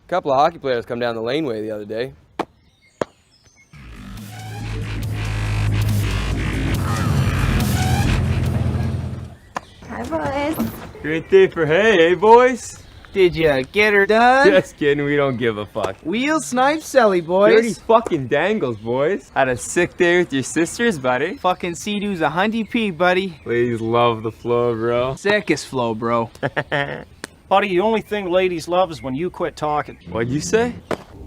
A couple of hockey players come down the laneway the other day. Hi, boys. Great day for hay, eh, boys? Did ya get her done? Just kidding, we don't give a fuck. Wheel snipe Sally, boys. Dirty fucking dangles, boys. Had a sick day with your sisters, buddy. Fucking Sea-Doo's a hundy P, buddy. Ladies love the flow, bro. Sickest flow, bro. Buddy, the only thing ladies love is when you quit talking. What'd you say?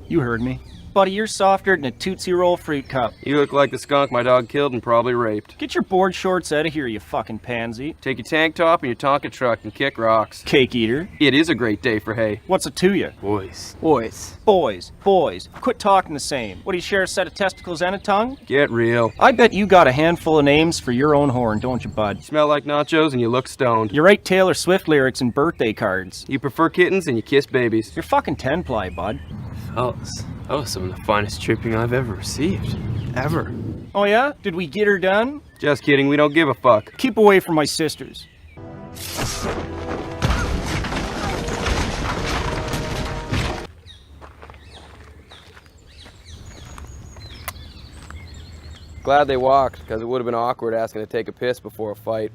You heard me. Buddy, you're softer than a Tootsie Roll fruit cup. You look like the skunk my dog killed and probably raped. Get your board shorts out of here, you fucking pansy. Take your tank top and your Tonka truck and kick rocks. Cake eater. It is a great day for hay. What's it to you? Boys. Boys. Boys. Quit talking the same. What, do you share a set of testicles and a tongue? Get real. I bet you got a handful of names for your own horn, don't you, bud? You smell like nachos and you look stoned. You write Taylor Swift lyrics and birthday cards. You prefer kittens and you kiss babies. You're fucking 10-ply, bud. Fellas, that was some of the finest tripping I've ever received. Ever. Oh yeah? Did we get her done? Just kidding, we don't give a fuck. Keep away from my sisters. Glad they walked, because it would have been awkward asking to take a piss before a fight.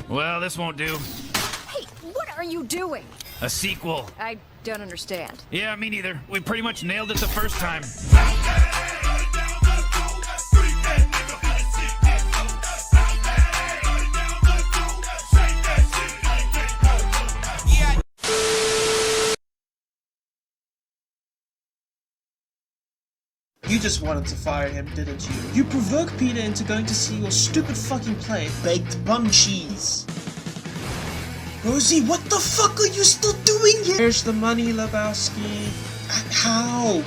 Well, this won't do. Hey, what are you doing? A sequel. I don't understand. Yeah, me neither. We pretty much nailed it the first time. You just wanted to fire him, didn't you? You provoked Peter into going to see your stupid fucking play, Baked Bum Cheese. Rosie, what the fuck are you still doing here? Here's the money, Lebowski. How?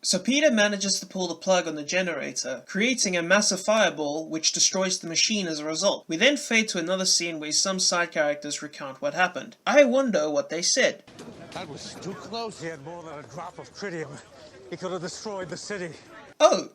So Peter manages to pull the plug on the generator, creating a massive fireball which destroys the machine as a result. We then fade to another scene where some side characters recount what happened. I wonder what they said. That was too close. He had more than a drop of tritium. He could have destroyed the city. Oh,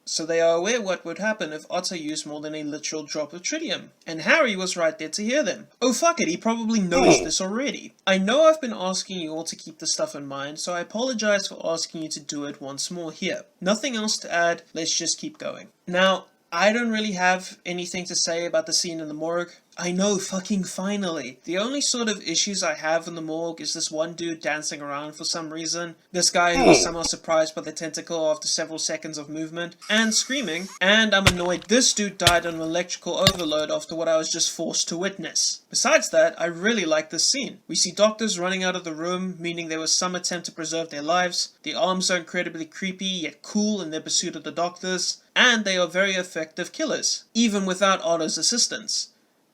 so they are aware what would happen if Otto used more than a literal drop of tritium. And Harry was right there to hear them. Oh fuck it, he probably knows this already. I know I've been asking you all to keep this stuff in mind, so I apologize for asking you to do it once more here. Nothing else to add, let's just keep going. Now, I don't really have anything to say about the scene in the morgue. I know, fucking finally. The only sort of issues I have in the morgue is this one dude dancing around for some reason, this guy who was somehow surprised by the tentacle after several seconds of movement, and screaming, and I'm annoyed this dude died on an electrical overload after what I was just forced to witness. Besides that, I really like this scene. We see doctors running out of the room, meaning there was some attempt to preserve their lives. The arms are incredibly creepy yet cool in their pursuit of the doctors, and they are very effective killers, even without Otto's assistance.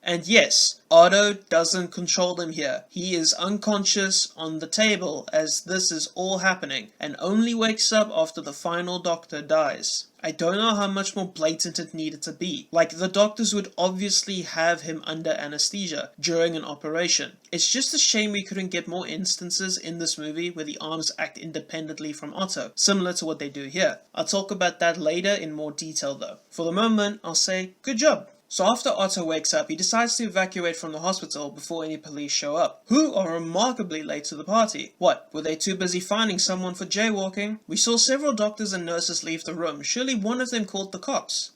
And yes, Otto doesn't control them here. He is unconscious on the table as this is all happening, and only wakes up after the final doctor dies. I don't know how much more blatant it needed to be. Like, the doctors would obviously have him under anesthesia during an operation. It's just a shame we couldn't get more instances in this movie where the arms act independently from Otto, similar to what they do here. I'll talk about that later in more detail though. For the moment, I'll say, good job. So after Otto wakes up, he decides to evacuate from the hospital before any police show up, who are remarkably late to the party. What, were they too busy finding someone for jaywalking? We saw several doctors and nurses leave the room, surely one of them called the cops.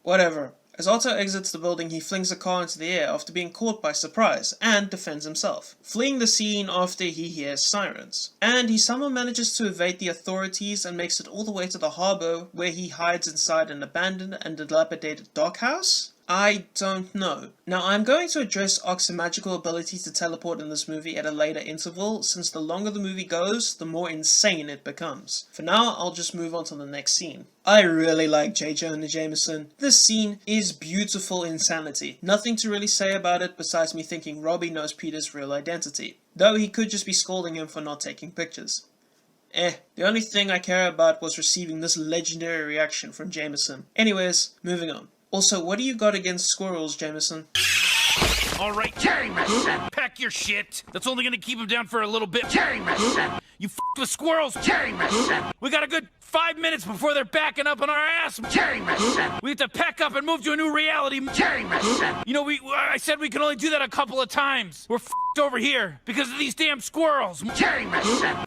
Whatever. As Otto exits the building, he flings a car into the air after being caught by surprise, and defends himself, fleeing the scene after he hears sirens. And he somehow manages to evade the authorities and makes it all the way to the harbour, where he hides inside an abandoned and dilapidated dockhouse? I don't know. Now, I'm going to address Ock's magical ability to teleport in this movie at a later interval, since the longer the movie goes, the more insane it becomes. For now, I'll just move on to the next scene. I really like J. Jonah Jameson. This scene is beautiful insanity. Nothing to really say about it besides me thinking Robbie knows Peter's real identity, though he could just be scolding him for not taking pictures. The only thing I care about was receiving this legendary reaction from Jameson. Anyways, moving on. Also, what do you got against squirrels, Jameson? All right, Jameson! Pack your shit! That's only gonna keep him down for a little bit. Jameson! You f***ed with squirrels. We got a good 5 minutes before they're backing up on our ass. We have to pack up and move to a new reality. You know, I said we can only do that a couple of times. We're f***ed over here because of these damn squirrels.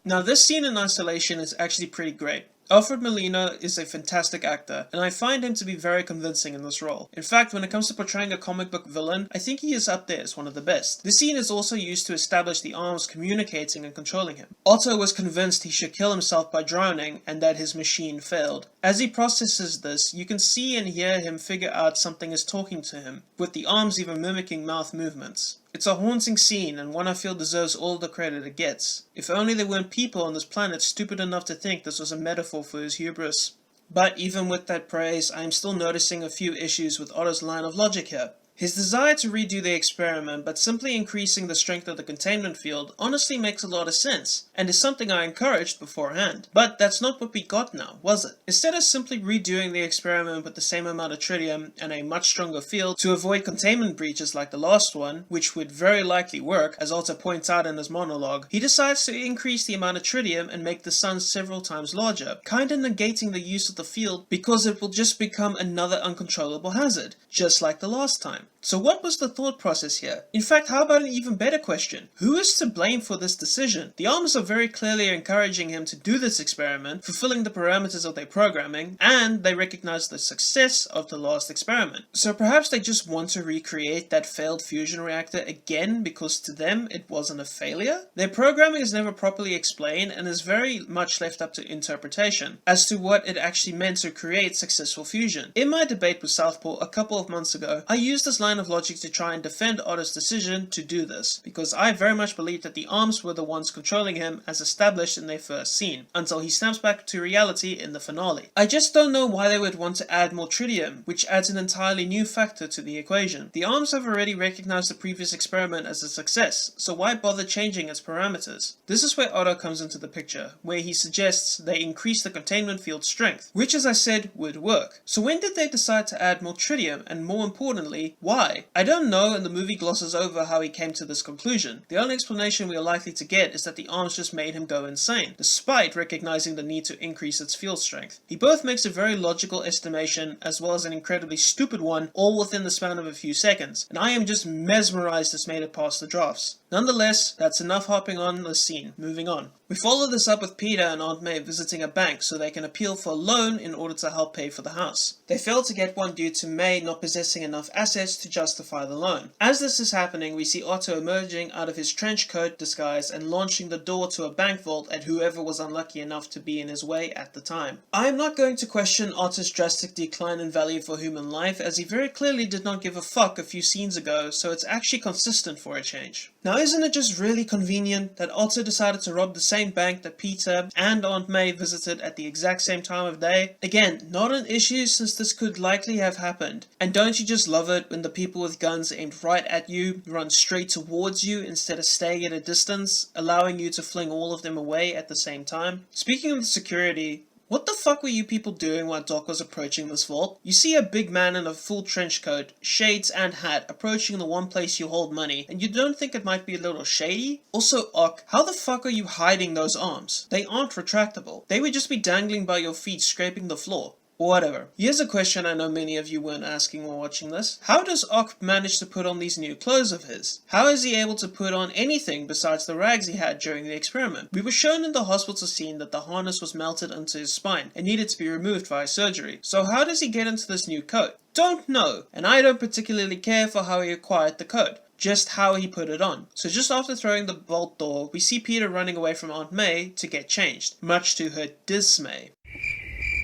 Now this scene in isolation is actually pretty great. Alfred Molina is a fantastic actor, and I find him to be very convincing in this role. In fact, when it comes to portraying a comic book villain, I think he is up there as one of the best. This scene is also used to establish the arms communicating and controlling him. Otto was convinced he should kill himself by drowning, and that his machine failed. As he processes this, you can see and hear him figure out something is talking to him, with the arms even mimicking mouth movements. It's a haunting scene, and one I feel deserves all the credit it gets. If only there weren't people on this planet stupid enough to think this was a metaphor for his hubris. But even with that praise, I am still noticing a few issues with Otto's line of logic here. His desire to redo the experiment, but simply increasing the strength of the containment field, honestly makes a lot of sense, and is something I encouraged beforehand. But that's not what we got now, was it? Instead of simply redoing the experiment with the same amount of tritium and a much stronger field to avoid containment breaches like the last one, which would very likely work, as Otto points out in his monologue, he decides to increase the amount of tritium and make the sun several times larger, kinda negating the use of the field because it will just become another uncontrollable hazard, just like the last time. So what was the thought process here? In fact, how about an even better question? Who is to blame for this decision? The arms are very clearly encouraging him to do this experiment, fulfilling the parameters of their programming, and they recognize the success of the last experiment. So perhaps they just want to recreate that failed fusion reactor again because to them it wasn't a failure? Their programming is never properly explained and is very much left up to interpretation as to what it actually meant to create successful fusion. In my debate with Southpaw a couple of months ago, I used this line of logic to try and defend Otto's decision to do this, because I very much believe that the arms were the ones controlling him as established in their first scene, until he snaps back to reality in the finale. I just don't know why they would want to add more tritium, which adds an entirely new factor to the equation. The arms have already recognized the previous experiment as a success, so why bother changing its parameters? This is where Otto comes into the picture, where he suggests they increase the containment field strength, which as I said would work. So when did they decide to add more tritium, and more importantly, why? I don't know, and the movie glosses over how he came to this conclusion. The only explanation we are likely to get is that the arms just made him go insane, despite recognizing the need to increase its field strength. He both makes a very logical estimation as well as an incredibly stupid one, all within the span of a few seconds, and I am just mesmerized it's made it past the drafts. Nonetheless, that's enough hopping on the scene. Moving on. We follow this up with Peter and Aunt May visiting a bank so they can appeal for a loan in order to help pay for the house. They fail to get one due to May not possessing enough assets to justify the loan. As this is happening, we see Otto emerging out of his trench coat disguise and launching the door to a bank vault at whoever was unlucky enough to be in his way at the time. I am not going to question Otto's drastic decline in value for human life, as he very clearly did not give a fuck a few scenes ago, so it's actually consistent for a change. Now isn't it just really convenient that Otto decided to rob the same bank that Peter and Aunt May visited at the exact same time of day? Again, not an issue since this could likely have happened. And don't you just love it when the people with guns aimed right at you run straight towards you instead of staying at a distance, allowing you to fling all of them away at the same time? Speaking of the security, what the fuck were you people doing while Doc was approaching this vault? You see a big man in a full trench coat, shades and hat approaching the one place you hold money, and you don't think it might be a little shady? Also, Ock, how the fuck are you hiding those arms? They aren't retractable. They would just be dangling by your feet scraping the floor. Whatever. Here's a question I know many of you weren't asking while watching this. How does Ock manage to put on these new clothes of his? How is he able to put on anything besides the rags he had during the experiment? We were shown in the hospital scene that the harness was melted into his spine and needed to be removed via surgery. So how does he get into this new coat? Don't know, and I don't particularly care for how he acquired the coat. Just how he put it on. So just after throwing the vault door, we see Peter running away from Aunt May to get changed, much to her dismay.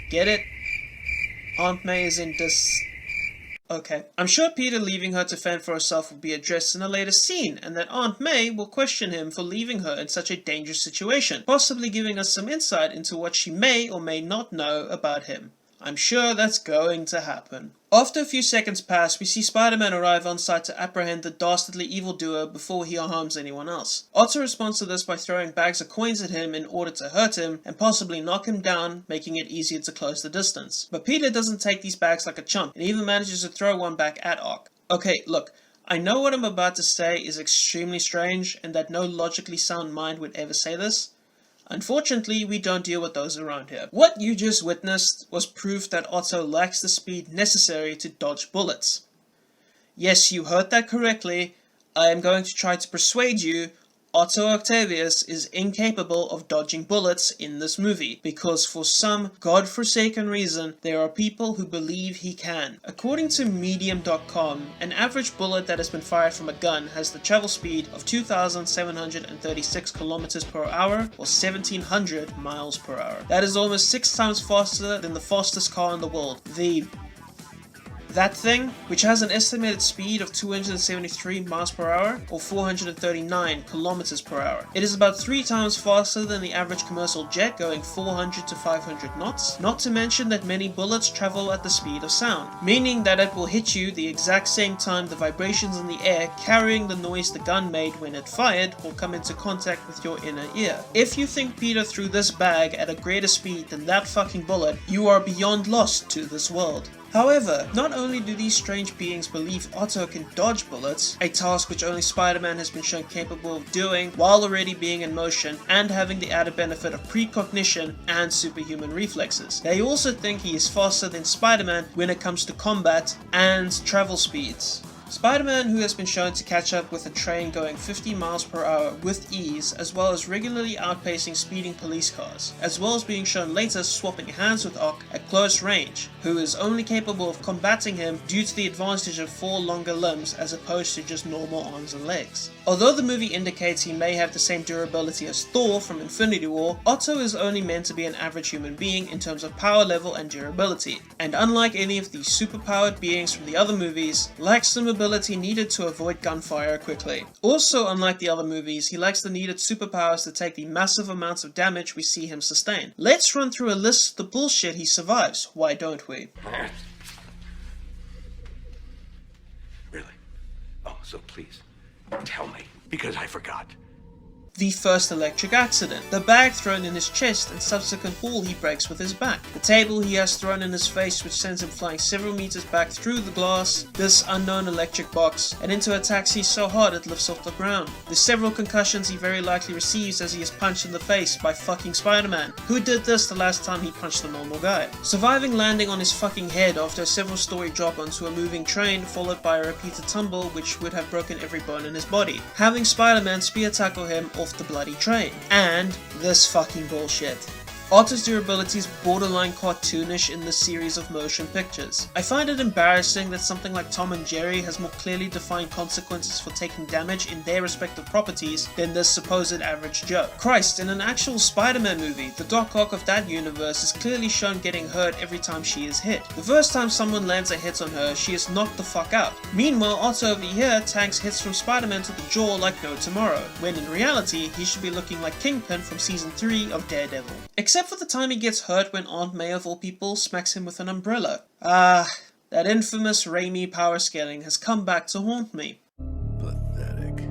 Get it? Aunt May is in Okay. I'm sure Peter leaving her to fend for herself will be addressed in a later scene, and that Aunt May will question him for leaving her in such a dangerous situation, possibly giving us some insight into what she may or may not know about him. I'm sure that's going to happen. After a few seconds pass, we see Spider-Man arrive on site to apprehend the dastardly evildoer before he harms anyone else. Otto responds to this by throwing bags of coins at him in order to hurt him and possibly knock him down, making it easier to close the distance. But Peter doesn't take these bags like a chump and even manages to throw one back at Ock. Okay, look, I know what I'm about to say is extremely strange and that no logically sound mind would ever say this. Unfortunately, we don't deal with those around here. What you just witnessed was proof that Otto lacks the speed necessary to dodge bullets. Yes, you heard that correctly. I am going to try to persuade you Otto Octavius is incapable of dodging bullets in this movie, because for some godforsaken reason, there are people who believe he can. According to Medium.com, an average bullet that has been fired from a gun has the travel speed of 2,736 kilometers per hour or 1,700 miles per hour. That is almost 6 times faster than the fastest car in the world, that thing, which has an estimated speed of 273 miles per hour or 439 kilometers per hour. It is about 3 times faster than the average commercial jet, going 400 to 500 knots, not to mention that many bullets travel at the speed of sound, meaning that it will hit you the exact same time the vibrations in the air carrying the noise the gun made when it fired will come into contact with your inner ear. If you think Peter threw this bag at a greater speed than that fucking bullet, you are beyond lost to this world. However, not only do these strange beings believe Otto can dodge bullets, a task which only Spider-Man has been shown capable of doing while already being in motion and having the added benefit of precognition and superhuman reflexes, they also think he is faster than Spider-Man when it comes to combat and travel speeds. Spider-Man, who has been shown to catch up with a train going 50 miles per hour with ease, as well as regularly outpacing speeding police cars, as well as being shown later swapping hands with Ock at close range, who is only capable of combating him due to the advantage of 4 longer limbs as opposed to just normal arms and legs. Although the movie indicates he may have the same durability as Thor from Infinity War, Otto is only meant to be an average human being in terms of power level and durability, and unlike any of the superpowered beings from the other movies, lacks the mobility needed to avoid gunfire quickly. Also, unlike the other movies, he lacks the needed superpowers to take the massive amounts of damage we see him sustain. Let's run through a list of the bullshit he survives, why don't we? Really? Oh, so please, tell me, because I forgot. The first electric accident, the bag thrown in his chest and subsequent fall he breaks with his back, the table he has thrown in his face which sends him flying several meters back through the glass, this unknown electric box, and into a taxi so hard it lifts off the ground, the several concussions he very likely receives as he is punched in the face by fucking Spider-Man, who did this the last time he punched a normal guy, surviving landing on his fucking head after a several story drop onto a moving train followed by a repeated tumble which would have broken every bone in his body, having Spider-Man spear tackle him off the bloody train, and this fucking bullshit. Otto's durability is borderline cartoonish in this series of motion pictures. I find it embarrassing that something like Tom and Jerry has more clearly defined consequences for taking damage in their respective properties than this supposed average Joe. Christ, in an actual Spider-Man movie, the Doc Ock of that universe is clearly shown getting hurt every time she is hit. The first time someone lands a hit on her, she is knocked the fuck out. Meanwhile, Otto over here tanks hits from Spider-Man to the jaw like no tomorrow, when in reality, he should be looking like Kingpin from season 3 of Daredevil. Except for the time he gets hurt when Aunt May of all people smacks him with an umbrella. That infamous Raimi power scaling has come back to haunt me. Pathetic.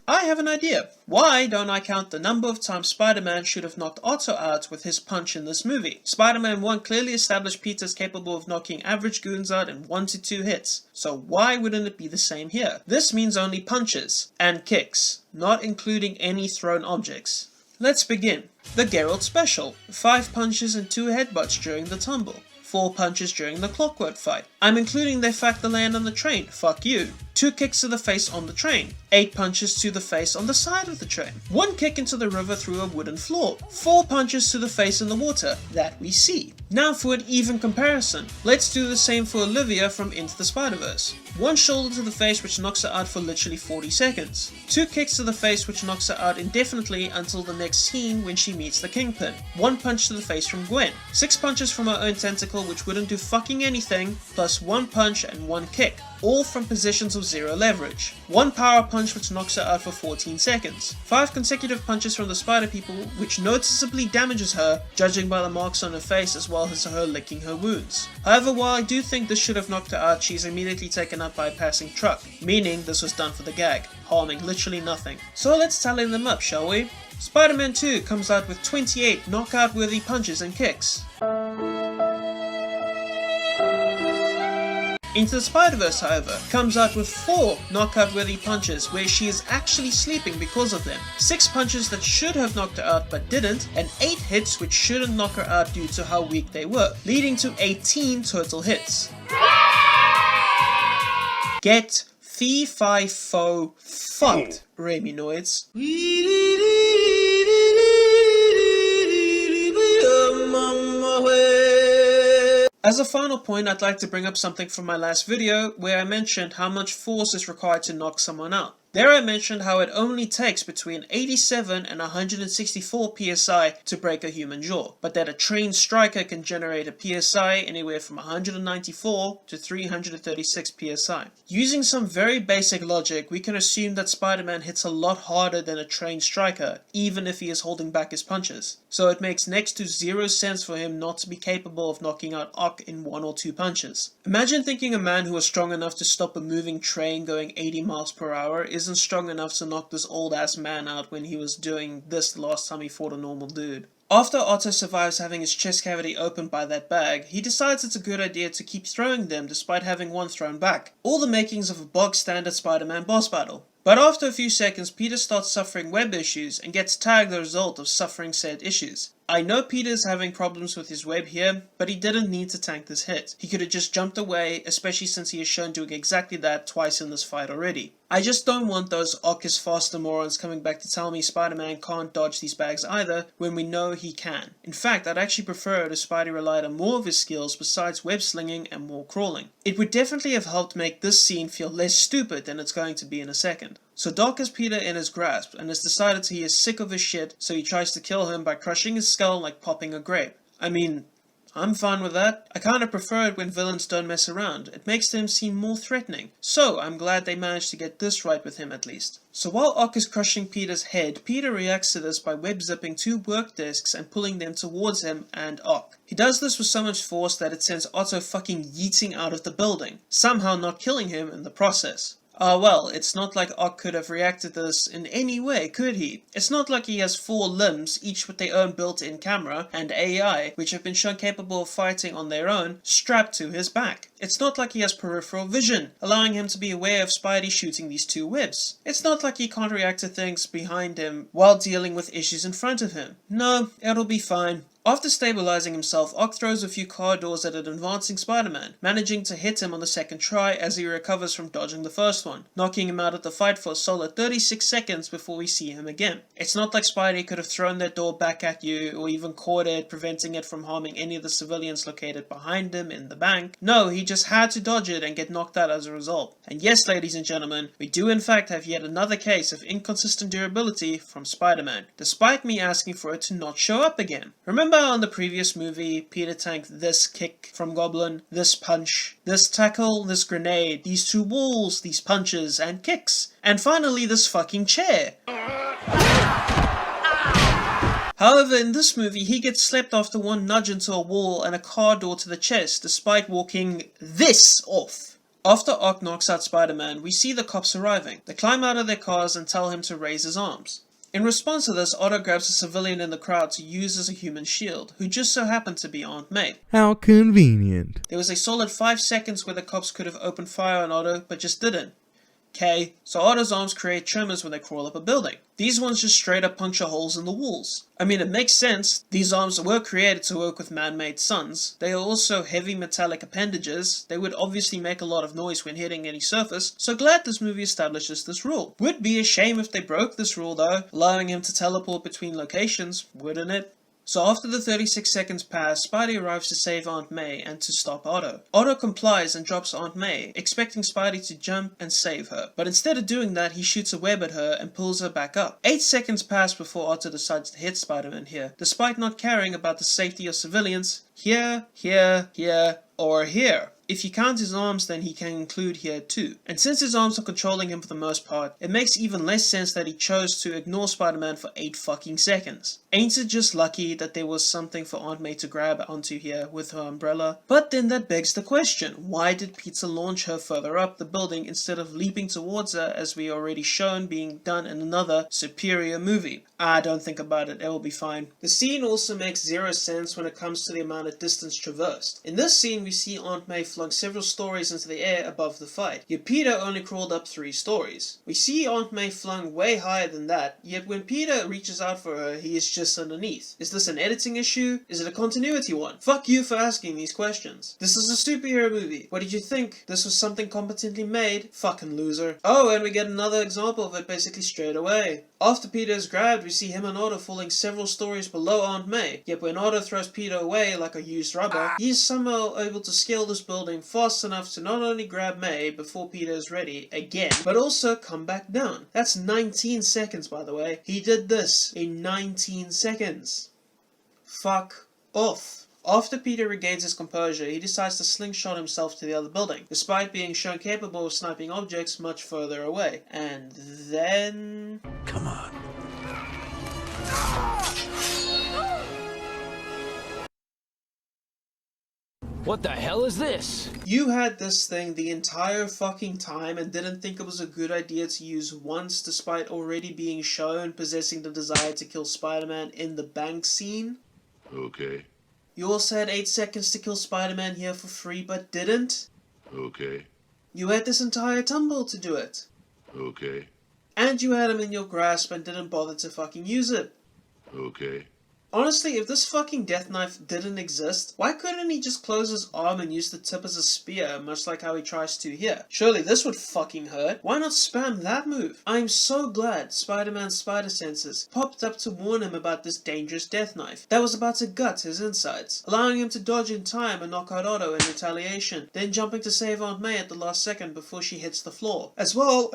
I have an idea. Why don't I count the number of times Spider-Man should have knocked Otto out with his punch in this movie? Spider-Man 1 clearly established Peter's capable of knocking average goons out in 1 to 2 hits, so why wouldn't it be the same here? This means only punches and kicks, not including any thrown objects. Let's begin. The Geralt Special. 5 punches and 2 headbutts during the tumble. 4 punches during the Clockwork fight. I'm including the fact the land on the train, fuck you. 2 kicks to the face on the train. 8 punches to the face on the side of the train. 1 kick into the river through a wooden floor. 4 punches to the face in the water, that we see. Now for an even comparison, let's do the same for Olivia from Into the Spider-Verse. 1 shoulder to the face which knocks her out for literally 40 seconds. 2 kicks to the face which knocks her out indefinitely until the next scene when she meets the Kingpin. 1 punch to the face from Gwen. 6 punches from her own tentacle which wouldn't do fucking anything, plus 1 punch and 1 kick, all from positions of 0 leverage. 1 power punch which knocks her out for 14 seconds. 5 consecutive punches from the Spider People which noticeably damages her, judging by the marks on her face as well as her licking her wounds. However, while I do think this should have knocked her out, she's immediately taken up by a passing truck, meaning this was done for the gag, harming literally nothing. So let's tally them up, shall we? Spider-Man 2 comes out with 28 knockout-worthy punches and kicks. Into the Spider-Verse, however, comes out with 4 knockout-worthy punches where she is actually sleeping because of them, 6 punches that should have knocked her out but didn't, and 8 hits which shouldn't knock her out due to how weak they were, leading to 18 total hits. Get fee-fi-fo fucked, Rayminoids. As a final point, I'd like to bring up something from my last video where I mentioned how much force is required to knock someone out. There I mentioned how it only takes between 87 and 164 psi to break a human jaw, but that a trained striker can generate a psi anywhere from 194 to 336 psi. Using some very basic logic, we can assume that Spider-Man hits a lot harder than a trained striker, even if he is holding back his punches. So it makes next to zero sense for him not to be capable of knocking out Ock in 1 or 2 punches. Imagine thinking a man who was strong enough to stop a moving train going 80 miles per hour isn't strong enough to knock this old ass man out when he was doing this the last time he fought a normal dude. After Otto survives having his chest cavity opened by that bag, he decides it's a good idea to keep throwing them despite having one thrown back. All the makings of a bog standard Spider-Man boss battle. But after a few seconds, Peter starts suffering web issues and gets tagged the result of suffering said issues. I know Peter is having problems with his web here, but he didn't need to tank this hit. He could have just jumped away, especially since he is shown doing exactly that twice in this fight already. I just don't want those Ock is faster morons coming back to tell me Spider-Man can't dodge these bags either, when we know he can. In fact, I'd actually prefer it if Spidey relied on more of his skills besides web slinging and more crawling. It would definitely have helped make this scene feel less stupid than it's going to be in a second. So Doc has Peter in his grasp and has decided he is sick of his shit, so he tries to kill him by crushing his skull like popping a grape. I mean, I'm fine with that. I kinda prefer it when villains don't mess around. It makes them seem more threatening. So I'm glad they managed to get this right with him at least. So while Ock is crushing Peter's head, Peter reacts to this by web-zipping 2 work desks and pulling them towards him and Ock. He does this with so much force that it sends Otto fucking yeeting out of the building, somehow not killing him in the process. Well, it's not like Ock could have reacted to this in any way, could he? It's not like he has 4 limbs, each with their own built-in camera, and AI, which have been shown capable of fighting on their own, strapped to his back. It's not like he has peripheral vision, allowing him to be aware of Spidey shooting these 2 webs. It's not like he can't react to things behind him while dealing with issues in front of him. No, it'll be fine. After stabilizing himself, Ock throws a few car doors at an advancing Spider-Man, managing to hit him on the second try as he recovers from dodging the first one, knocking him out of the fight for a solid 36 seconds before we see him again. It's not like Spidey could have thrown that door back at you or even caught it, preventing it from harming any of the civilians located behind him in the bank. No, he just had to dodge it and get knocked out as a result. And yes, ladies and gentlemen, we do in fact have yet another case of inconsistent durability from Spider-Man, despite me asking for it to not show up again. Remember on the previous movie, Peter tanked this kick from Goblin, this punch, this tackle, this grenade, these 2 walls, these punches and kicks, and finally this fucking chair. However, in this movie, he gets slapped after one nudge into a wall and a car door to the chest, despite walking this off. After Ock knocks out Spider-Man, we see the cops arriving. They climb out of their cars and tell him to raise his arms. In response to this, Otto grabs a civilian in the crowd to use as a human shield, who just so happened to be Aunt May. How convenient. There was a solid 5 seconds where the cops could have opened fire on Otto, but just didn't. Okay, so Otto's arms create tremors when they crawl up a building. These ones just straight up puncture holes in the walls. I mean, it makes sense. These arms were created to work with man-made suns. They are also heavy metallic appendages. They would obviously make a lot of noise when hitting any surface, so glad this movie establishes this rule. Would be a shame if they broke this rule though, allowing him to teleport between locations, wouldn't it? So after the 36 seconds pass, Spidey arrives to save Aunt May and to stop Otto. Otto complies and drops Aunt May, expecting Spidey to jump and save her. But instead of doing that, he shoots a web at her and pulls her back up. 8 seconds pass before Otto decides to hit Spider-Man here, despite not caring about the safety of civilians here, or here. If you count his arms, then he can include here too. And since his arms are controlling him for the most part, it makes even less sense that he chose to ignore Spider-Man for 8 fucking seconds. Ain't it just lucky that there was something for Aunt May to grab onto here with her umbrella? But then that begs the question, why did Peter launch her further up the building instead of leaping towards her as we already shown being done in another superior movie? Don't think about it, it will be fine. The scene also makes zero sense when it comes to the amount of distance traversed. In this scene we see Aunt May flung several stories into the air above the fight, yet Peter only crawled up 3 stories. We see Aunt May flung way higher than that, yet when Peter reaches out for her, he is just underneath. Is this an editing issue? Is it a continuity one? Fuck you for asking these questions. This is a superhero movie. What did you think? This was something competently made? Fucking loser. Oh, and we get another example of it basically straight away. After Peter is grabbed, we see him and Otto falling several stories below Aunt May, yet when Otto throws Peter away like a used rubber, he is somehow able to scale this building fast enough to not only grab May before Peter is ready again, but also come back down. That's 19 seconds, by the way. He did this in 19 seconds. Fuck off. After Peter regains his composure, he decides to slingshot himself to the other building, despite being shown capable of sniping objects much further away. And then... Come on. What the hell is this? You had this thing the entire fucking time and didn't think it was a good idea to use once despite already being shown possessing the desire to kill Spider-Man in the bank scene? Okay. You also had 8 seconds to kill Spider-Man here for free but didn't? Okay. You had this entire tumble to do it. Okay. And you had him in your grasp and didn't bother to fucking use it. Okay. Honestly, if this fucking death knife didn't exist, why couldn't he just close his arm and use the tip as a spear, much like how he tries to here? Surely this would fucking hurt. Why not spam that move? I'm so glad Spider-Man's spider senses popped up to warn him about this dangerous death knife that was about to gut his insides, allowing him to dodge in time and knock out Otto in retaliation, then jumping to save Aunt May at the last second before she hits the floor. As well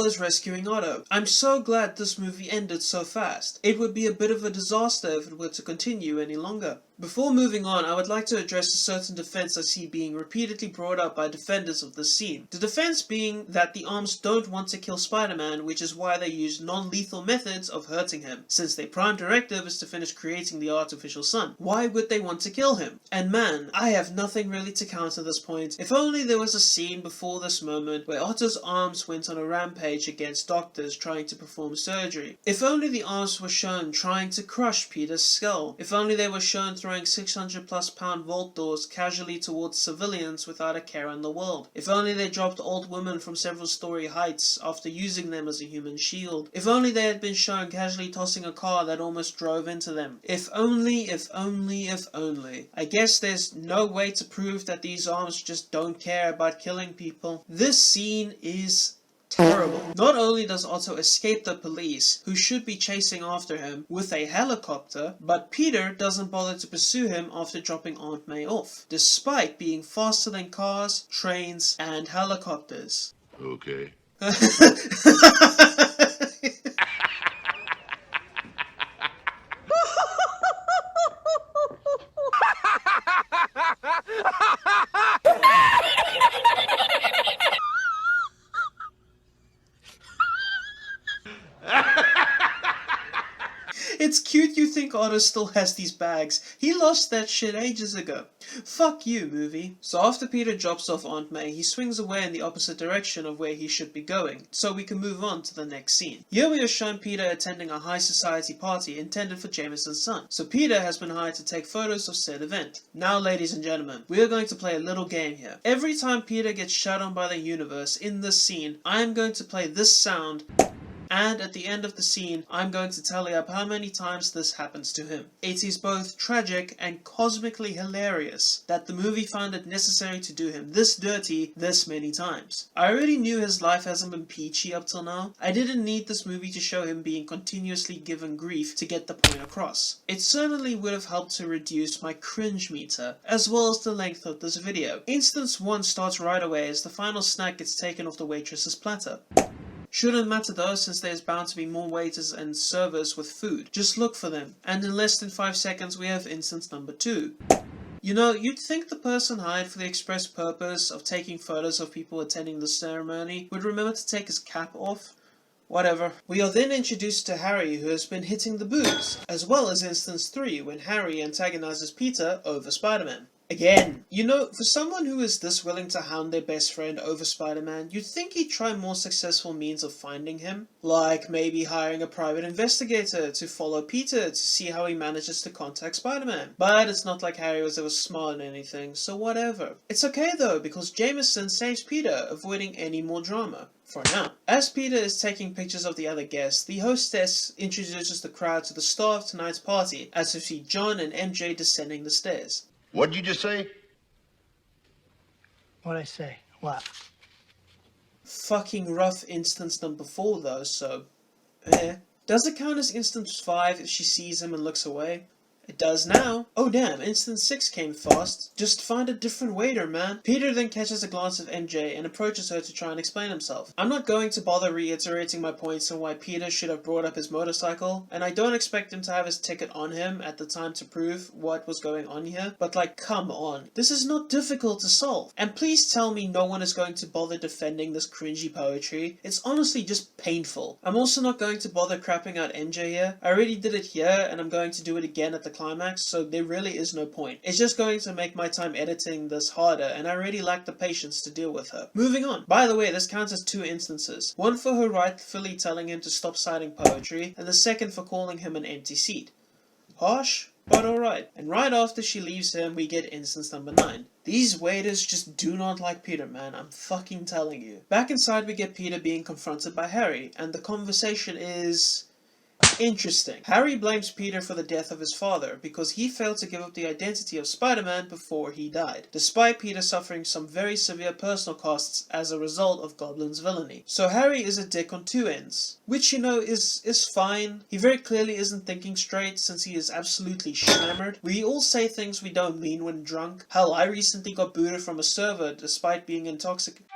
as rescuing Otto. I'm so glad this movie ended so fast. It would be a bit of a disaster if it were to continue any longer. Before moving on, I would like to address a certain defense I see being repeatedly brought up by defenders of this scene. The defense being that the arms don't want to kill Spider-Man, which is why they use non-lethal methods of hurting him, since their prime directive is to finish creating the artificial sun. Why would they want to kill him? And man, I have nothing really to counter this point. If only there was a scene before this moment where Otto's arms went on a rampage against doctors trying to perform surgery. If only the arms were shown trying to crush Peter's skull. If only they were shown throwing 600+ pound vault doors casually towards civilians without a care in the world. If only they dropped old women from several story heights after using them as a human shield. If only they had been shown casually tossing a car that almost drove into them. If only, if only, if only. I guess there's no way to prove that these arms just don't care about killing people. This scene is terrible. Not only does Otto escape the police, who should be chasing after him with a helicopter, but Peter doesn't bother to pursue him after dropping Aunt May off, despite being faster than cars, trains, and helicopters. Okay. It's cute you think Otto still has these bags. He lost that shit ages ago. Fuck you, movie. So after Peter drops off Aunt May, he swings away in the opposite direction of where he should be going, so we can move on to the next scene. Here we are shown Peter attending a high society party intended for Jameson's son. So Peter has been hired to take photos of said event. Now, ladies and gentlemen, we are going to play a little game here. Every time Peter gets shut on by the universe in this scene, I am going to play this sound, and at the end of the scene, I'm going to tally up how many times this happens to him. It is both tragic and cosmically hilarious that the movie found it necessary to do him this dirty this many times. I already knew his life hasn't been peachy up till now. I didn't need this movie to show him being continuously given grief to get the point across. It certainly would have helped to reduce my cringe meter, as well as the length of this video. Instance 1 starts right away as the final snack gets taken off the waitress's platter. Shouldn't matter though, since there's bound to be more waiters and servers with food. Just look for them. And in less than 5 seconds we have instance number 2. You know, you'd think the person hired for the express purpose of taking photos of people attending the ceremony would remember to take his cap off. Whatever. We are then introduced to Harry, who has been hitting the booze, as well as instance 3 when Harry antagonizes Peter over Spider-Man. Again, you know, for someone who is this willing to hound their best friend over Spider-Man, you'd think he'd try more successful means of finding him. Like maybe hiring a private investigator to follow Peter to see how he manages to contact Spider-Man. But it's not like Harry was ever smart in anything, so whatever. It's okay though, because Jameson saves Peter, avoiding any more drama. For now. As Peter is taking pictures of the other guests, the hostess introduces the crowd to the star of tonight's party as we see John and MJ descending the stairs. What'd you just say? What'd I say? What? Fucking rough instance number 4 though, so... Does it count as instance 5 if she sees him and looks away? It does now. Oh damn, instance 6 came fast. Just find a different waiter, man. Peter then catches a glance of MJ and approaches her to try and explain himself. I'm not going to bother reiterating my points on why Peter should have brought up his motorcycle, and I don't expect him to have his ticket on him at the time to prove what was going on here, but like, come on. This is not difficult to solve. And please tell me no one is going to bother defending this cringy poetry. It's honestly just painful. I'm also not going to bother crapping out MJ here. I already did it here, and I'm going to do it again at the climax, so there really is no point. It's just going to make my time editing this harder, and I already lack the patience to deal with her. Moving on. By the way, this counts as 2 instances. One for her rightfully telling him to stop citing poetry, and the second for calling him an empty seat. Harsh, but alright. And right after she leaves him, we get instance number 9. These waiters just do not like Peter, man. I'm fucking telling you. Back inside, we get Peter being confronted by Harry, and the conversation is... interesting. Harry blames Peter for the death of his father because he failed to give up the identity of Spider-Man before he died, despite Peter suffering some very severe personal costs as a result of Goblin's villainy. So Harry is a dick on 2 ends, which, you know, is fine. He very clearly isn't thinking straight since he is absolutely shammered. We all say things we don't mean when drunk. Hell, I recently got booted from a server despite being intoxicated.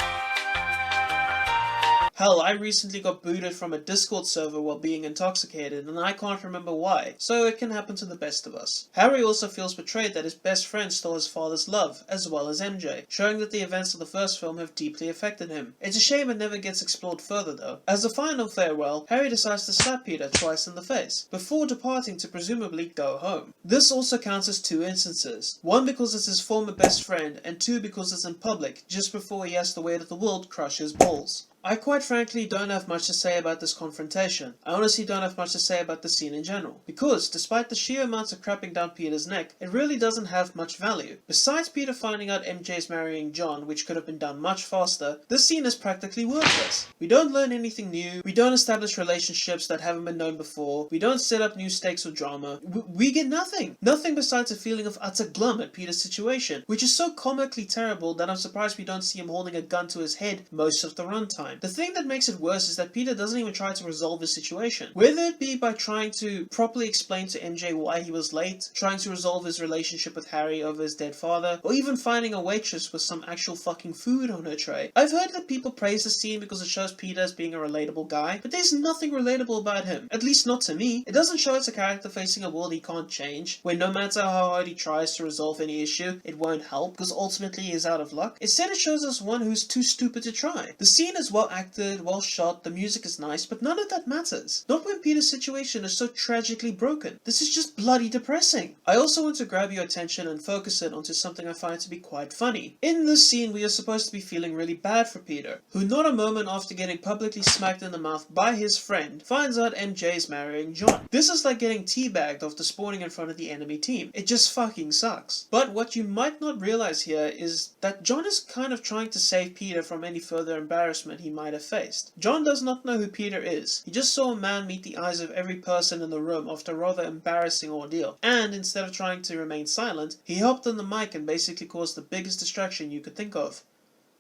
Hell, I recently got booted from a Discord server while being intoxicated, and I can't remember why, so it can happen to the best of us. Harry also feels betrayed that his best friend stole his father's love, as well as MJ, showing that the events of the first film have deeply affected him. It's a shame it never gets explored further though. As a final farewell, Harry decides to slap Peter twice in the face, before departing to presumably go home. This also counts as 2 instances. 1 because it's his former best friend, and 2 because it's in public, just before he has the weight of the world crush his balls. I quite frankly don't have much to say about this confrontation. I honestly don't have much to say about the scene in general, because despite the sheer amounts of crapping down Peter's neck, it really doesn't have much value. Besides Peter finding out MJ's marrying John, which could have been done much faster, this scene is practically worthless. We don't learn anything new, we don't establish relationships that haven't been known before, we don't set up new stakes or drama, we get nothing. Nothing besides a feeling of utter glum at Peter's situation, which is so comically terrible that I'm surprised we don't see him holding a gun to his head most of the runtime. The thing that makes it worse is that Peter doesn't even try to resolve his situation. Whether it be by trying to properly explain to MJ why he was late, trying to resolve his relationship with Harry over his dead father, or even finding a waitress with some actual fucking food on her tray. I've heard that people praise the scene because it shows Peter as being a relatable guy, but there's nothing relatable about him. At least not to me. It doesn't show us a character facing a world he can't change, where no matter how hard he tries to resolve any issue, it won't help, because ultimately he is out of luck. Instead it shows us one who's too stupid to try. The scene is well acted, well shot, the music is nice, but none of that matters. Not when Peter's situation is so tragically broken. This is just bloody depressing. I also want to grab your attention and focus it onto something I find to be quite funny. In this scene, we are supposed to be feeling really bad for Peter, who not a moment after getting publicly smacked in the mouth by his friend, finds out MJ is marrying John. This is like getting teabagged after spawning in front of the enemy team. It just fucking sucks. But what you might not realize here is that John is kind of trying to save Peter from any further embarrassment he might have faced. John does not know who Peter is. He just saw a man meet the eyes of every person in the room after a rather embarrassing ordeal, and instead of trying to remain silent, he hopped on the mic and basically caused the biggest distraction you could think of.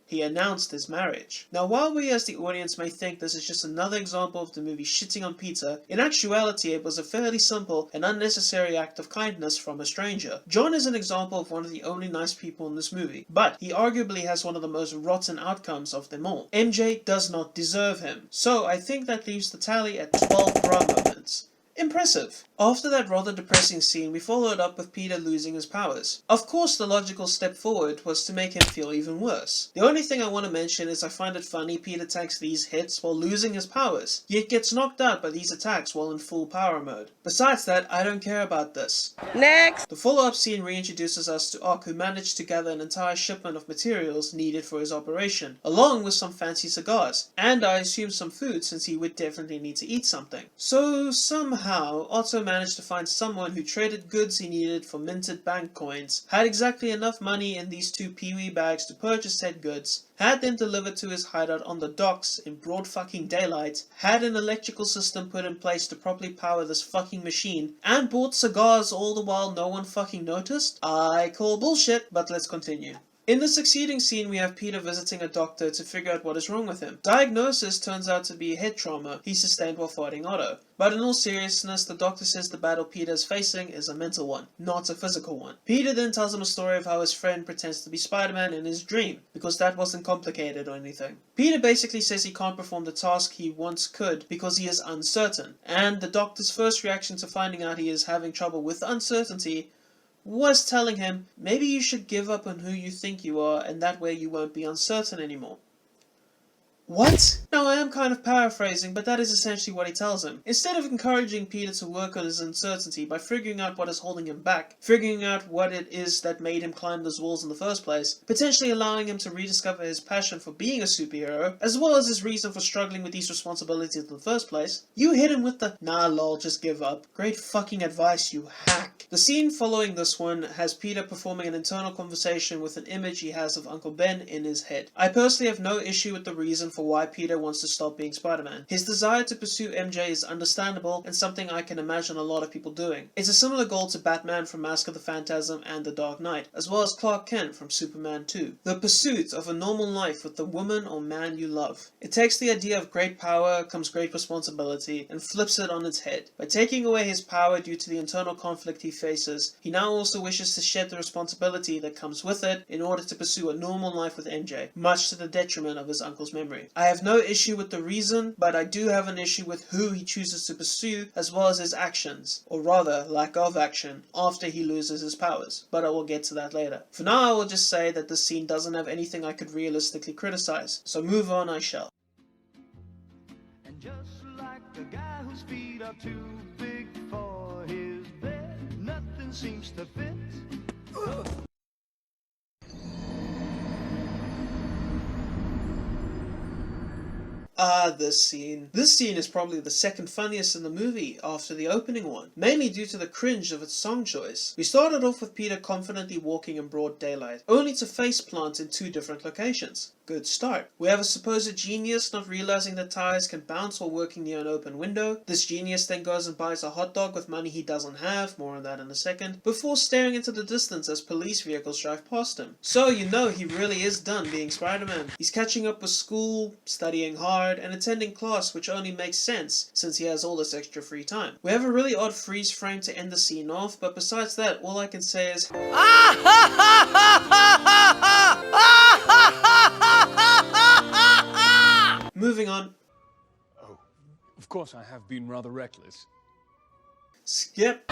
He announced his marriage. Now, while we as the audience may think this is just another example of the movie shitting on Peter, in actuality it was a fairly simple and unnecessary act of kindness from a stranger. John is an example of one of the only nice people in this movie, but he arguably has one of the most rotten outcomes of them all. MJ does not deserve him. So I think that leaves the tally at 12 bra moments. Impressive. After that rather depressing scene, we followed up with Peter losing his powers. Of course, the logical step forward was to make him feel even worse. The only thing I want to mention is I find it funny Peter takes these hits while losing his powers, yet gets knocked out by these attacks while in full power mode. Besides that, I don't care about this. Next! The follow-up scene reintroduces us to Ock, who managed to gather an entire shipment of materials needed for his operation, along with some fancy cigars, and I assume some food since he would definitely need to eat something. So somehow, Otto managed to find someone who traded goods he needed for minted bank coins, had exactly enough money in these 2 peewee bags to purchase said goods, had them delivered to his hideout on the docks in broad fucking daylight, had an electrical system put in place to properly power this fucking machine, and bought cigars all the while no one fucking noticed? I call bullshit, but let's continue. In the succeeding scene, we have Peter visiting a doctor to figure out what is wrong with him. Diagnosis turns out to be head trauma he sustained while fighting Otto. But in all seriousness, the doctor says the battle Peter is facing is a mental one, not a physical one. Peter then tells him a story of how his friend pretends to be Spider-Man in his dream, because that wasn't complicated or anything. Peter basically says he can't perform the task he once could because he is uncertain, and the doctor's first reaction to finding out he is having trouble with uncertainty was telling him, maybe you should give up on who you think you are and that way you won't be uncertain anymore. What? Now I am kind of paraphrasing, but that is essentially what he tells him. Instead of encouraging Peter to work on his uncertainty by figuring out what is holding him back, figuring out what it is that made him climb those walls in the first place, potentially allowing him to rediscover his passion for being a superhero, as well as his reason for struggling with these responsibilities in the first place, you hit him with the, nah lol, just give up. Great fucking advice, you hack. The scene following this one has Peter performing an internal conversation with an image he has of Uncle Ben in his head. I personally have no issue with the reason for why Peter wants to stop being Spider-Man. His desire to pursue MJ is understandable and something I can imagine a lot of people doing. It's a similar goal to Batman from Mask of the Phantasm and The Dark Knight, as well as Clark Kent from Superman 2. The pursuit of a normal life with the woman or man you love. It takes the idea of great power comes great responsibility and flips it on its head. By taking away his power due to the internal conflict he faces, he now also wishes to shed the responsibility that comes with it in order to pursue a normal life with MJ, much to the detriment of his uncle's memory. I have no issue with the reason, but I do have an issue with who he chooses to pursue as well as his actions, or rather lack of action, after he loses his powers, but I will get to that later. For now I will just say that this scene doesn't have anything I could realistically criticize, so move on I shall. And just like the guy whose feet are too big for his bed, nothing seems to fit. This scene. This scene is probably the second funniest in the movie after the opening one, mainly due to the cringe of its song choice. We started off with Peter confidently walking in broad daylight, only to faceplant in 2 different locations. Good start. We have a supposed genius not realizing that tires can bounce while working near an open window. This genius then goes and buys a hot dog with money he doesn't have, more on that in a second, before staring into the distance as police vehicles drive past him. So you know he really is done being Spider-Man. He's catching up with school, studying hard, and attending class, which only makes sense since he has all this extra free time. We have a really odd freeze frame to end the scene off, but besides that, all I can say is moving on. Oh, of course I have been rather reckless. Skip.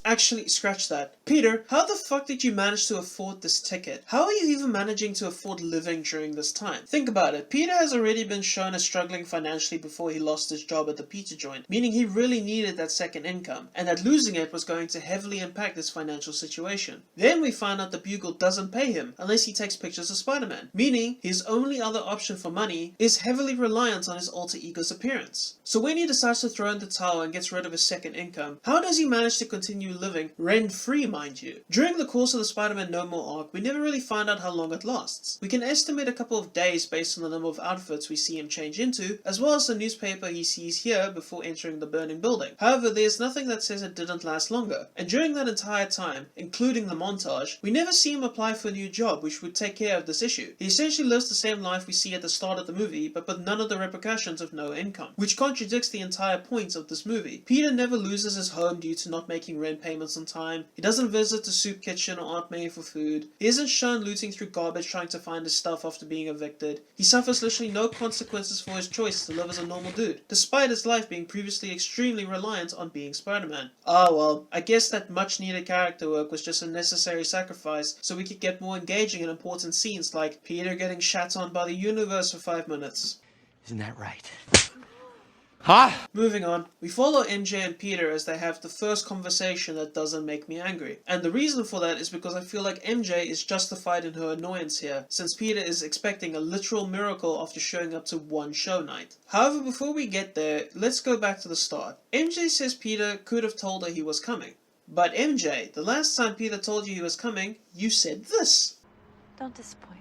Actually, scratch that. Peter, how the fuck did you manage to afford this ticket? How are you even managing to afford living during this time? Think about it. Peter has already been shown as struggling financially before he lost his job at the pizza joint, meaning he really needed that second income, and that losing it was going to heavily impact his financial situation. Then we find out the Bugle doesn't pay him unless he takes pictures of Spider-Man, meaning his only other option for money is heavily reliant on his alter ego's appearance. So when he decides to throw in the towel and gets rid of his second income, how does he manage to continue living rent-free, mind you? During the course of the Spider-Man No More arc, we never really find out how long it lasts. We can estimate a couple of days based on the number of outfits we see him change into, as well as the newspaper he sees here before entering the burning building. However, there's nothing that says it didn't last longer, and during that entire time, including the montage, we never see him apply for a new job which would take care of this issue. He essentially lives the same life we see at the start of the movie, but with none of the repercussions of no income, which contradicts the entire point of this movie. Peter never loses his home due to not making rent payments payments on time. He doesn't visit the soup kitchen or Aunt May for food. He isn't shown looting through garbage trying to find his stuff after being evicted. He suffers literally no consequences for his choice to live as a normal dude, despite his life being previously extremely reliant on being Spider-Man. Ah well, I guess that much needed character work was just a necessary sacrifice so we could get more engaging and important scenes like Peter getting shat on by the universe for 5 minutes. Isn't that right? Huh? Moving on, we follow MJ and Peter as they have the first conversation that doesn't make me angry. And the reason for that is because I feel like MJ is justified in her annoyance here, since Peter is expecting a literal miracle after showing up to one show night. However, before we get there, let's go back to the start. MJ says Peter could have told her he was coming. But MJ, the last time Peter told you he was coming, you said this. Don't disappoint me.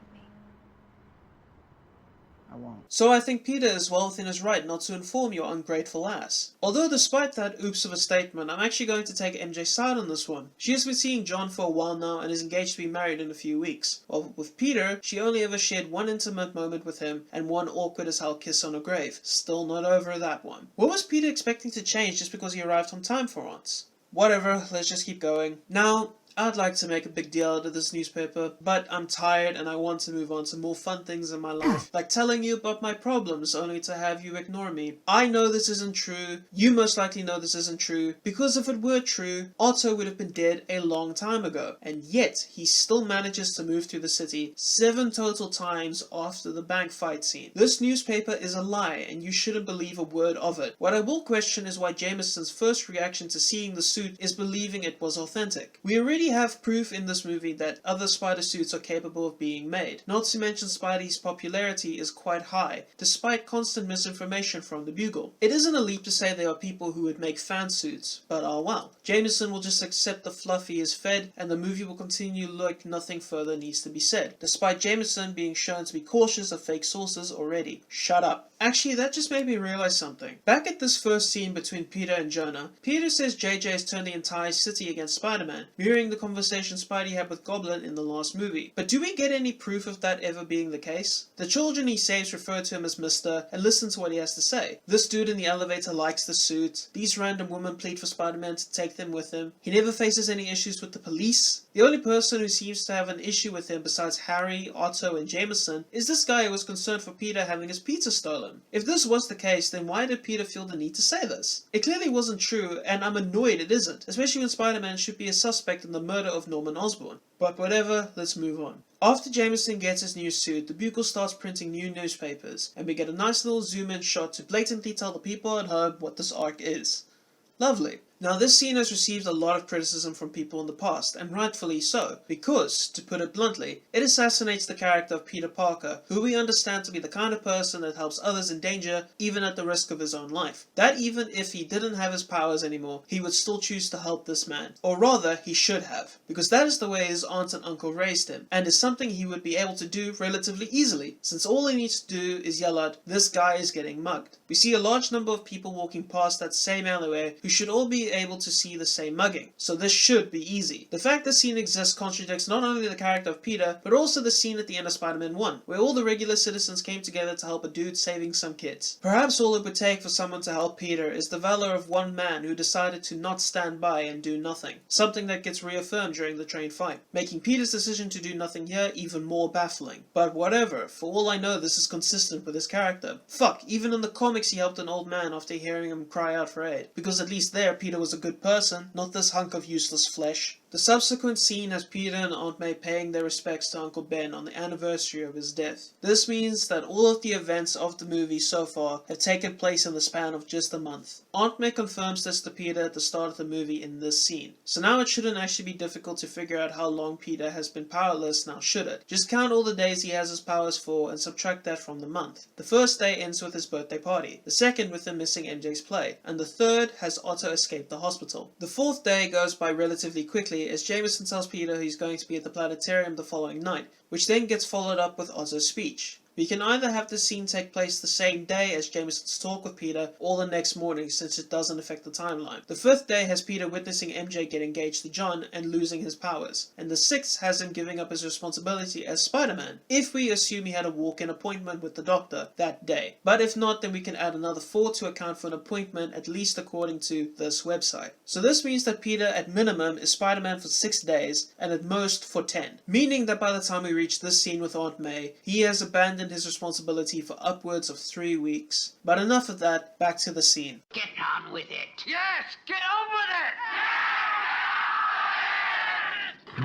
I won't. So I think Peter is well within his right not to inform your ungrateful ass. Although despite that oops of a statement, I'm actually going to take MJ's side on this one. She has been seeing John for a while now and is engaged to be married in a few weeks. While with Peter, she only ever shared one intimate moment with him and one awkward as hell kiss on a grave. Still not over that one. What was Peter expecting to change just because he arrived on time for once? Whatever, let's just keep going. Now, I'd like to make a big deal out of this newspaper, but I'm tired and I want to move on to more fun things in my life, like telling you about my problems only to have you ignore me. I know this isn't true, you most likely know this isn't true, because if it were true, Otto would have been dead a long time ago, and yet he still manages to move through the city 7 total times after the bank fight scene. This newspaper is a lie, and you shouldn't believe a word of it. What I will question is why Jameson's first reaction to seeing the suit is believing it was authentic. We already have proof in this movie that other spider suits are capable of being made. Not to mention Spidey's popularity is quite high, despite constant misinformation from the Bugle. It isn't a leap to say there are people who would make fan suits, but oh well. Jameson will just accept the fluff he is fed, and the movie will continue like nothing further needs to be said, despite Jameson being shown to be cautious of fake sources already. Shut up. Actually, that just made me realize something. Back at this first scene between Peter and Jonah, Peter says JJ has turned the entire city against Spider-Man, mirroring the conversation Spidey had with Goblin in the last movie. But do we get any proof of that ever being the case? The children he saves refer to him as Mr. and listen to what he has to say. This dude in the elevator likes the suit. These random women plead for Spider-Man to take them with him. He never faces any issues with the police. The only person who seems to have an issue with him besides Harry, Otto, and Jameson is this guy who was concerned for Peter having his pizza stolen. If this was the case, then why did Peter feel the need to say this? It clearly wasn't true, and I'm annoyed it isn't, especially when Spider-Man should be a suspect in the murder of Norman Osborn. But whatever, let's move on. After Jameson gets his new suit, the Bugle starts printing new newspapers, and we get a nice little zoom-in shot to blatantly tell the people at home what this arc is. Lovely. Now this scene has received a lot of criticism from people in the past, and rightfully so, because, to put it bluntly, it assassinates the character of Peter Parker, who we understand to be the kind of person that helps others in danger, even at the risk of his own life. That even if he didn't have his powers anymore, he would still choose to help this man. Or rather, he should have, because that is the way his aunt and uncle raised him, and is something he would be able to do relatively easily, since all he needs to do is yell out, "This guy is getting mugged." We see a large number of people walking past that same alleyway who should all be able to see the same mugging, so this should be easy. The fact this scene exists contradicts not only the character of Peter, but also the scene at the end of Spider-Man 1, where all the regular citizens came together to help a dude saving some kids. Perhaps all it would take for someone to help Peter is the valor of one man who decided to not stand by and do nothing, something that gets reaffirmed during the train fight, making Peter's decision to do nothing here even more baffling. But whatever, for all I know this is consistent with his character. Fuck, even in the comics he helped an old man after hearing him cry out for aid, because at least there Peter was a good person, not this hunk of useless flesh. The subsequent scene has Peter and Aunt May paying their respects to Uncle Ben on the anniversary of his death. This means that all of the events of the movie so far have taken place in the span of just a month. Aunt May confirms this to Peter at the start of the movie in this scene. So now it shouldn't actually be difficult to figure out how long Peter has been powerless, now should it? Just count all the days he has his powers for and subtract that from the month. The first day ends with his birthday party, the second with him missing MJ's play, and the third has Otto escaped the hospital. The fourth day goes by relatively quickly as Jameson tells Peter he's going to be at the planetarium the following night, which then gets followed up with Otto's speech. We can either have the scene take place the same day as Jameson's talk with Peter, or the next morning, since it doesn't affect the timeline. The 5th day has Peter witnessing MJ get engaged to John and losing his powers, and the 6th has him giving up his responsibility as Spider-Man, if we assume he had a walk-in appointment with the doctor that day. But if not, then we can add another 4 to account for an appointment, at least according to this website. So this means that Peter at minimum is Spider-Man for 6 days, and at most for 10. Meaning that by the time we reach this scene with Aunt May, he has abandoned his responsibility for upwards of 3 weeks. But enough of that, back to the scene. Get on with it. Yes, get on with it.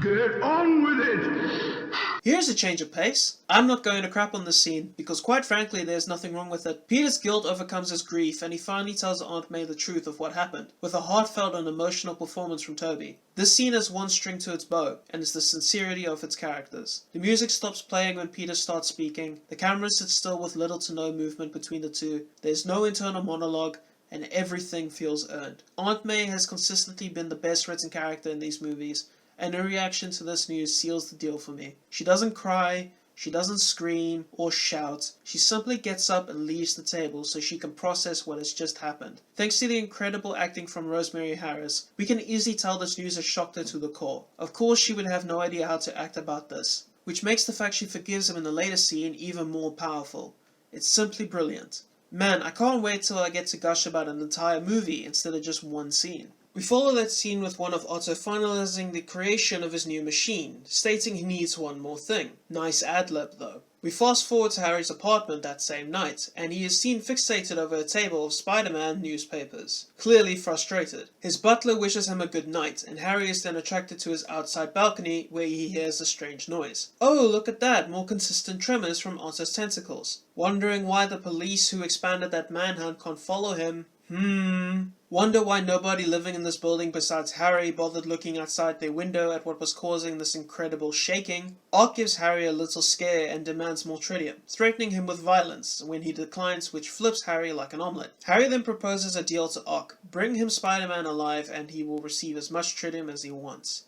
Get on with it. Here's a change of pace. I'm not going to crap on this scene, because quite frankly there's nothing wrong with it. Peter's guilt overcomes his grief, and he finally tells Aunt May the truth of what happened, with a heartfelt and emotional performance from Toby. This scene has one string to its bow, and it's the sincerity of its characters. The music stops playing when Peter starts speaking, the camera sits still with little to no movement between the two, there's no internal monologue, and everything feels earned. Aunt May has consistently been the best written character in these movies, and her reaction to this news seals the deal for me. She doesn't cry, she doesn't scream or shout, she simply gets up and leaves the table so she can process what has just happened. Thanks to the incredible acting from Rosemary Harris, we can easily tell this news has shocked her to the core. Of course she would have no idea how to act about this, which makes the fact she forgives him in the later scene even more powerful. It's simply brilliant. Man, I can't wait till I get to gush about an entire movie instead of just one scene. We follow that scene with one of Otto finalizing the creation of his new machine, stating he needs one more thing. Nice ad-lib though. We fast forward to Harry's apartment that same night, and he is seen fixated over a table of Spider-Man newspapers, clearly frustrated. His butler wishes him a good night, and Harry is then attracted to his outside balcony where he hears a strange noise. Oh, look at that, more consistent tremors from Otto's tentacles. Wondering why the police who expanded that manhunt can't follow him. Wonder why nobody living in this building besides Harry bothered looking outside their window at what was causing this incredible shaking. Ock gives Harry a little scare and demands more tritium, threatening him with violence when he declines, which flips Harry like an omelette. Harry then proposes a deal to Ock, bring him Spider-Man alive and he will receive as much tritium as he wants.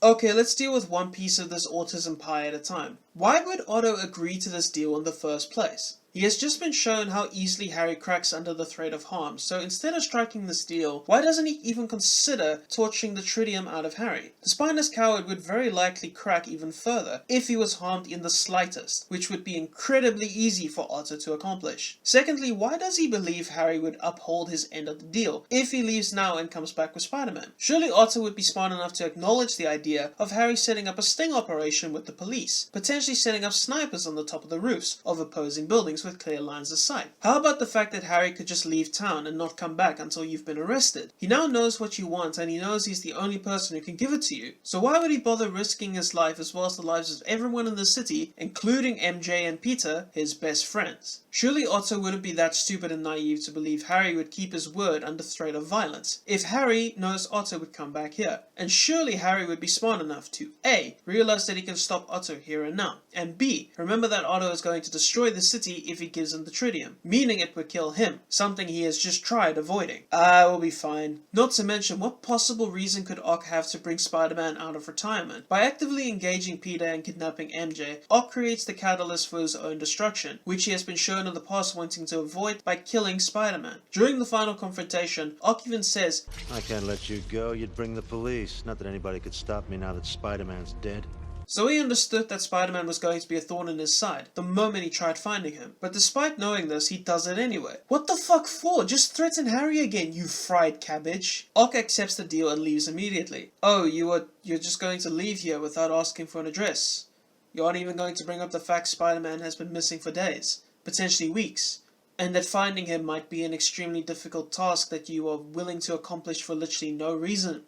Okay, let's deal with one piece of this autism pie at a time. Why would Otto agree to this deal in the first place? He has just been shown how easily Harry cracks under the threat of harm, so instead of striking this deal, why doesn't he even consider torching the tritium out of Harry? The spineless coward would very likely crack even further if he was harmed in the slightest, which would be incredibly easy for Otto to accomplish. Secondly, why does he believe Harry would uphold his end of the deal if he leaves now and comes back with Spider-Man? Surely Otto would be smart enough to acknowledge the idea of Harry setting up a sting operation with the police, potentially setting up snipers on the top of the roofs of opposing buildings with clear lines of sight. How about the fact that Harry could just leave town and not come back until you've been arrested? He now knows what you want and he knows he's the only person who can give it to you. So why would he bother risking his life as well as the lives of everyone in the city, including MJ and Peter, his best friends? Surely Otto wouldn't be that stupid and naive to believe Harry would keep his word under threat of violence if Harry knows Otto would come back here. And surely Harry would be smart enough to A. realize that he can stop Otto here and now, and B. remember that Otto is going to destroy the city if he gives him the tritium, meaning it would kill him, something he has just tried avoiding. We'll be fine. Not to mention, what possible reason could Ock have to bring Spider-Man out of retirement? By actively engaging Peter and kidnapping MJ, Ock creates the catalyst for his own destruction, which he has been shown in the past wanting to avoid by killing Spider-Man. During the final confrontation, Ock even says, "I can't let you go, you'd bring the police. Not that anybody could stop me now that Spider-Man's dead." So he understood that Spider-Man was going to be a thorn in his side the moment he tried finding him. But despite knowing this, he does it anyway. What the fuck for? Just threaten Harry again, you fried cabbage. Ock accepts the deal and leaves immediately. Oh, you're just going to leave here without asking for an address? You aren't even going to bring up the fact Spider-Man has been missing for days, potentially weeks, and that finding him might be an extremely difficult task that you are willing to accomplish for literally no reason.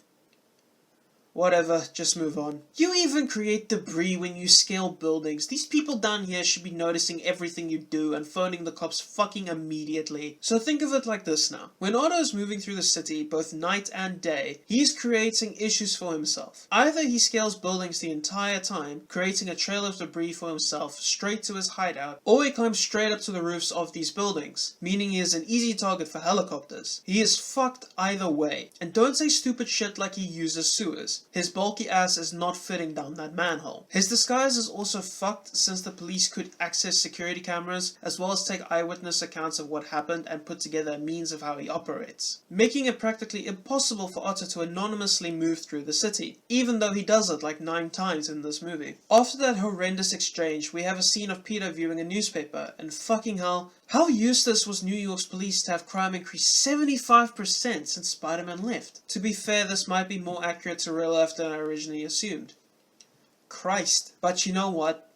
Whatever, just move on. You even create debris when you scale buildings. These people down here should be noticing everything you do and phoning the cops fucking immediately. So think of it like this now. When Otto is moving through the city, both night and day, he's creating issues for himself. Either he scales buildings the entire time, creating a trail of debris for himself straight to his hideout, or he climbs straight up to the roofs of these buildings, meaning he is an easy target for helicopters. He is fucked either way. And don't say stupid shit like he uses sewers. His bulky ass is not fitting down that manhole. His disguise is also fucked since the police could access security cameras as well as take eyewitness accounts of what happened and put together a means of how he operates, making it practically impossible for Otto to anonymously move through the city, even though he does it like 9 times in this movie. After that horrendous exchange, we have a scene of Peter viewing a newspaper, and fucking hell, how useless was New York's police to have crime increase 75% since Spider-Man left? To be fair, this might be more accurate to real life than I originally assumed. Christ. But you know what?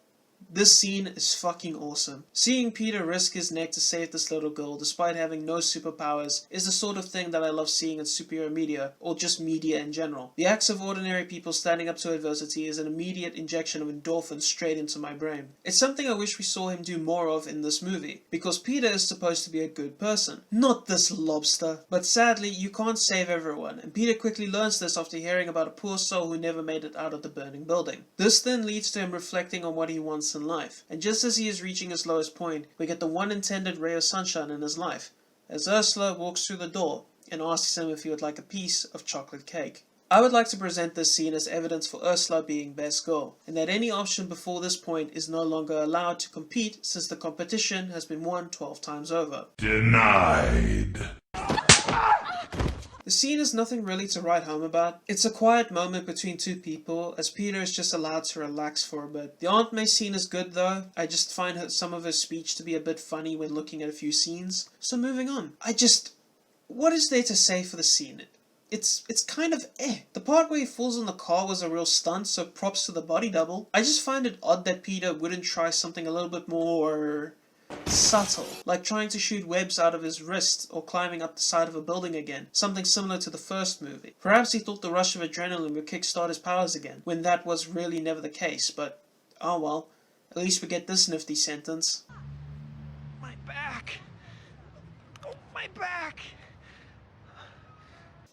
This scene is fucking awesome. Seeing Peter risk his neck to save this little girl despite having no superpowers is the sort of thing that I love seeing in superhero media, or just media in general. The acts of ordinary people standing up to adversity is an immediate injection of endorphins straight into my brain. It's something I wish we saw him do more of in this movie, because Peter is supposed to be a good person. Not this lobster. But sadly, you can't save everyone, and Peter quickly learns this after hearing about a poor soul who never made it out of the burning building. This then leads to him reflecting on what he wants in life, and just as he is reaching his lowest point, we get the one intended ray of sunshine in his life, as Ursula walks through the door and asks him if he would like a piece of chocolate cake. I would like to present this scene as evidence for Ursula being best girl, and that any option before this point is no longer allowed to compete since the competition has been won 12 times over. Denied. The scene is nothing really to write home about. It's a quiet moment between two people, as Peter is just allowed to relax for a bit. The Aunt May scene is good though. I just find some of her speech to be a bit funny when looking at a few scenes. So moving on. What is there to say for the scene? It's kind of eh. The part where he falls in the car was a real stunt, so props to the body double. I just find it odd that Peter wouldn't try something a little bit more subtle, like trying to shoot webs out of his wrist or climbing up the side of a building again, something similar to the first movie. Perhaps he thought the rush of adrenaline would kickstart his powers again, when that was really never the case, but oh well, at least we get this nifty sentence. My back! Oh, my back!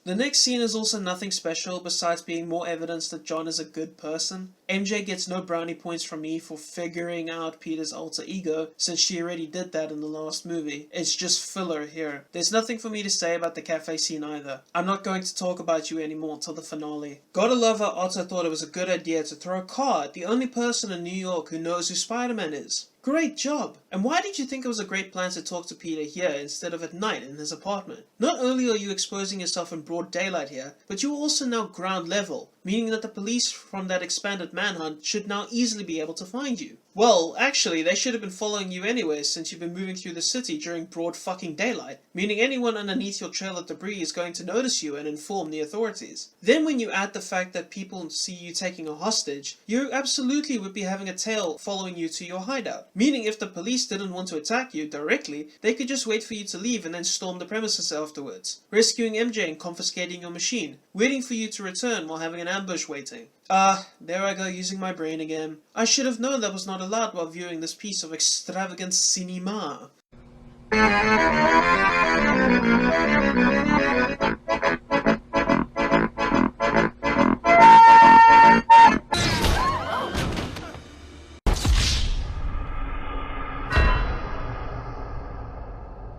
The next scene is also nothing special besides being more evidence that John is a good person. MJ gets no brownie points from me for figuring out Peter's alter ego, since she already did that in the last movie. It's just filler here. There's nothing for me to say about the cafe scene either. I'm not going to talk about you anymore till the finale. Gotta love how Otto thought it was a good idea to throw a car at the only person in New York who knows who Spider-Man is. Great job! And why did you think it was a great plan to talk to Peter here instead of at night in his apartment? Not only are you exposing yourself in broad daylight here, but you are also now ground level, meaning that the police from that expanded manhunt should now easily be able to find you. Well, actually, they should have been following you anyway since you've been moving through the city during broad fucking daylight, meaning anyone underneath your trail of debris is going to notice you and inform the authorities. Then when you add the fact that people see you taking a hostage, you absolutely would be having a tail following you to your hideout. Meaning if the police didn't want to attack you directly, they could just wait for you to leave and then storm the premises afterwards, rescuing MJ and confiscating your machine, waiting for you to return while having an ambush waiting. There I go using my brain again. I should have known that was not allowed while viewing this piece of extravagant cinema.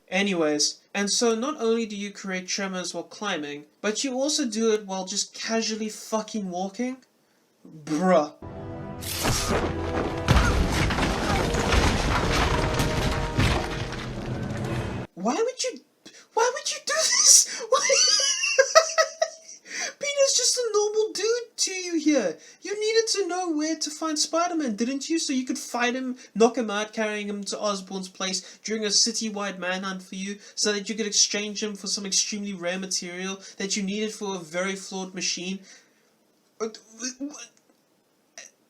Anyways, and so not only do you create tremors while climbing, but you also do it while just casually fucking walking? Bruh. Why would you do this? Peter's just a normal dude to you here. You needed to know where to find Spider-Man, didn't you? So you could fight him, knock him out, carrying him to Osborn's place during a city-wide manhunt for you, so that you could exchange him for some extremely rare material that you needed for a very flawed machine.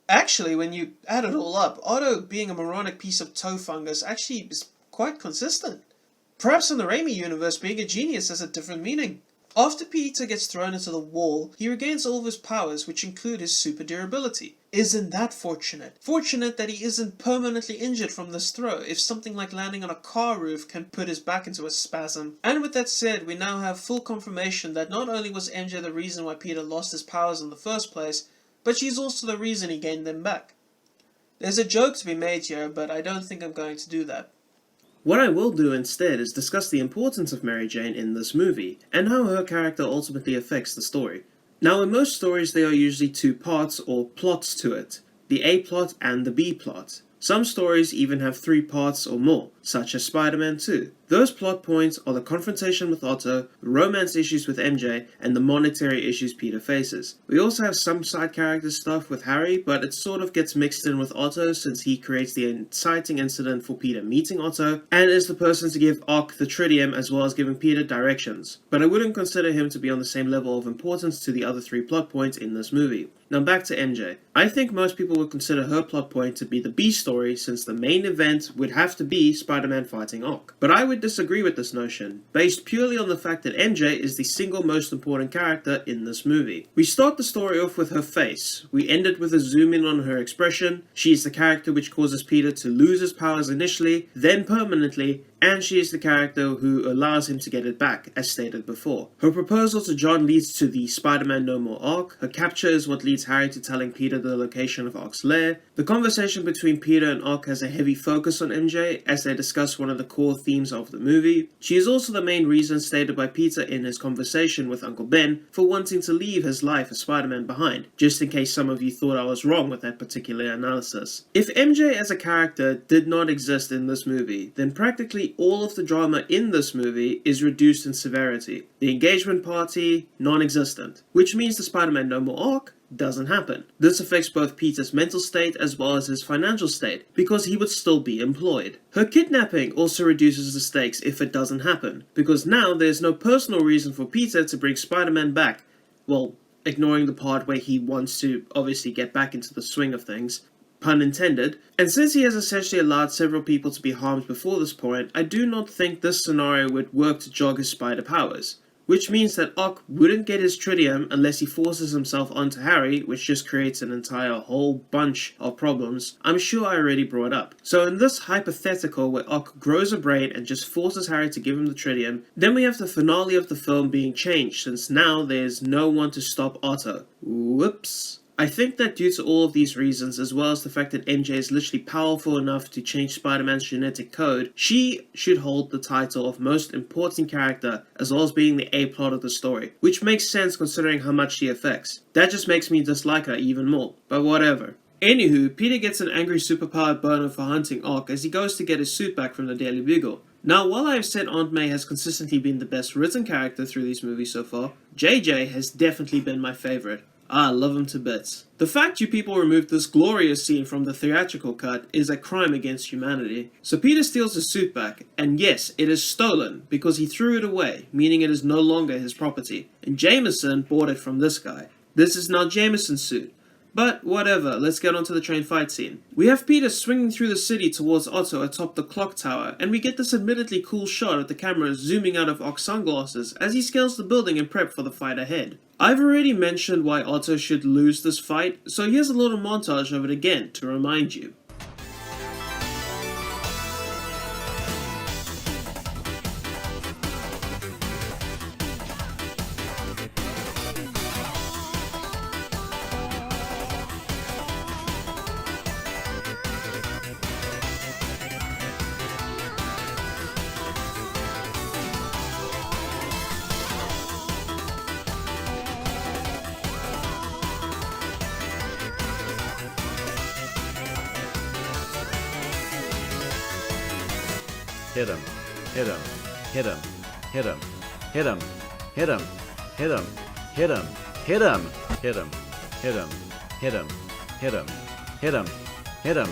Actually, when you add it all up, Otto being a moronic piece of toe fungus actually is quite consistent. Perhaps in the Raimi universe, being a genius has a different meaning. After Peter gets thrown into the wall, he regains all of his powers, which include his super durability. Isn't that fortunate? Fortunate that he isn't permanently injured from this throw, if something like landing on a car roof can put his back into a spasm. And with that said, we now have full confirmation that not only was MJ the reason why Peter lost his powers in the first place, but she's also the reason he gained them back. There's a joke to be made here, but I don't think I'm going to do that. What I will do instead is discuss the importance of Mary Jane in this movie, and how her character ultimately affects the story. Now, in most stories, there are usually two parts or plots to it, the A plot and the B plot. Some stories even have 3 parts or more, such as Spider-Man 2. Those plot points are the confrontation with Otto, the romance issues with MJ, and the monetary issues Peter faces. We also have some side character stuff with Harry, but it sort of gets mixed in with Otto since he creates the inciting incident for Peter meeting Otto, and is the person to give Ock the tritium as well as giving Peter directions. But I wouldn't consider him to be on the same level of importance to the other 3 plot points in this movie. Now back to MJ. I think most people would consider her plot point to be the B story since the main event would have to be Spider-Man fighting Ock. But I would disagree with this notion, based purely on the fact that MJ is the single most important character in this movie. We start the story off with her face, we end it with a zoom in on her expression, she is the character which causes Peter to lose his powers initially, then permanently, and she is the character who allows him to get it back, as stated before. Her proposal to John leads to the Spider-Man No More arc, her capture is what leads Harry to telling Peter the location of Ock's lair. The conversation between Peter and Ock has a heavy focus on MJ, as they discuss one of the core themes of the movie. She is also the main reason stated by Peter in his conversation with Uncle Ben for wanting to leave his life as Spider-Man behind, just in case some of you thought I was wrong with that particular analysis. If MJ as a character did not exist in this movie, then practically all of the drama in this movie is reduced in severity. The engagement party, non-existent, which means the Spider-Man No More arc doesn't happen. This affects both Peter's mental state as well as his financial state, because he would still be employed. Her kidnapping also reduces the stakes if it doesn't happen, because now there's no personal reason for Peter to bring Spider-Man back. Well, ignoring the part where he wants to obviously get back into the swing of things. Pun intended. And since he has essentially allowed several people to be harmed before this point, I do not think this scenario would work to jog his spider powers. Which means that Ock wouldn't get his tritium unless he forces himself onto Harry, which just creates an entire whole bunch of problems I'm sure I already brought up. So in this hypothetical where Ock grows a brain and just forces Harry to give him the tritium, then we have the finale of the film being changed since now there's no one to stop Otto. Whoops. I think that due to all of these reasons, as well as the fact that MJ is literally powerful enough to change Spider-Man's genetic code, she should hold the title of most important character, as well as being the A-plot of the story, which makes sense considering how much she affects. That just makes me dislike her even more, but whatever. Anywho, Peter gets an angry superpowered boner for hunting Ock as he goes to get his suit back from the Daily Bugle. Now, while I have said Aunt May has consistently been the best written character through these movies so far, JJ has definitely been my favourite. I love him to bits. The fact you people removed this glorious scene from the theatrical cut is a crime against humanity. So Peter steals his suit back, and yes, it is stolen because he threw it away, meaning it is no longer his property. And Jameson bought it from this guy. This is now Jameson's suit. But whatever, let's get on to the train fight scene. We have Peter swinging through the city towards Otto atop the clock tower, and we get this admittedly cool shot of the camera zooming out of Ock's sunglasses as he scales the building in prep for the fight ahead. I've already mentioned why Otto should lose this fight, so here's a little montage of it again to remind you. Hit him, hit him, hit him, hit him, hit him, hit him, hit him, hit him, hit him, hit him, hit him, hit him, hit him, hit him, hit him,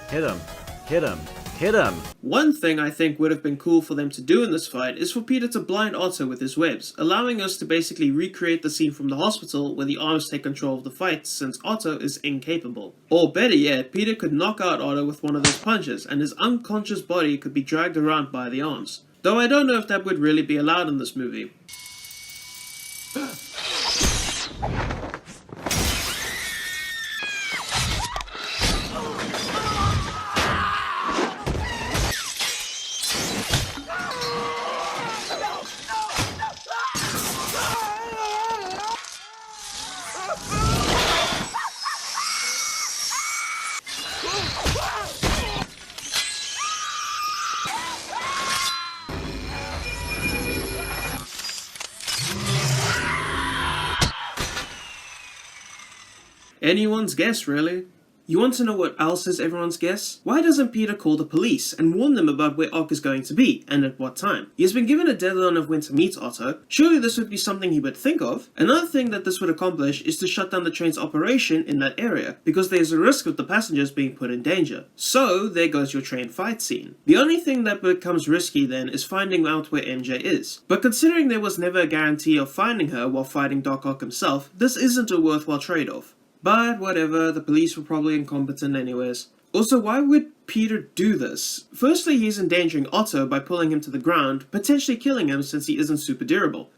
hit him, hit him, hit him. One thing I think would have been cool for them to do in this fight is for Peter to blind Otto with his webs, allowing us to basically recreate the scene from the hospital where the arms take control of the fight since Otto is incapable. Or better yet, Peter could knock out Otto with one of those punches and his unconscious body could be dragged around by the arms. Though I don't know if that would really be allowed in this movie. Anyone's guess, really. You want to know what else is everyone's guess? Why doesn't Peter call the police and warn them about where Ock is going to be, and at what time? He has been given a deadline of when to meet Otto. Surely this would be something he would think of. Another thing that this would accomplish is to shut down the train's operation in that area, because there's a risk of the passengers being put in danger. So, there goes your train fight scene. The only thing that becomes risky then is finding out where MJ is. But considering there was never a guarantee of finding her while fighting Doc Ock himself, this isn't a worthwhile trade-off. But whatever, the police were probably incompetent anyways. Also, why would Peter do this? Firstly, he's endangering Otto by pulling him to the ground, potentially killing him since he isn't super durable.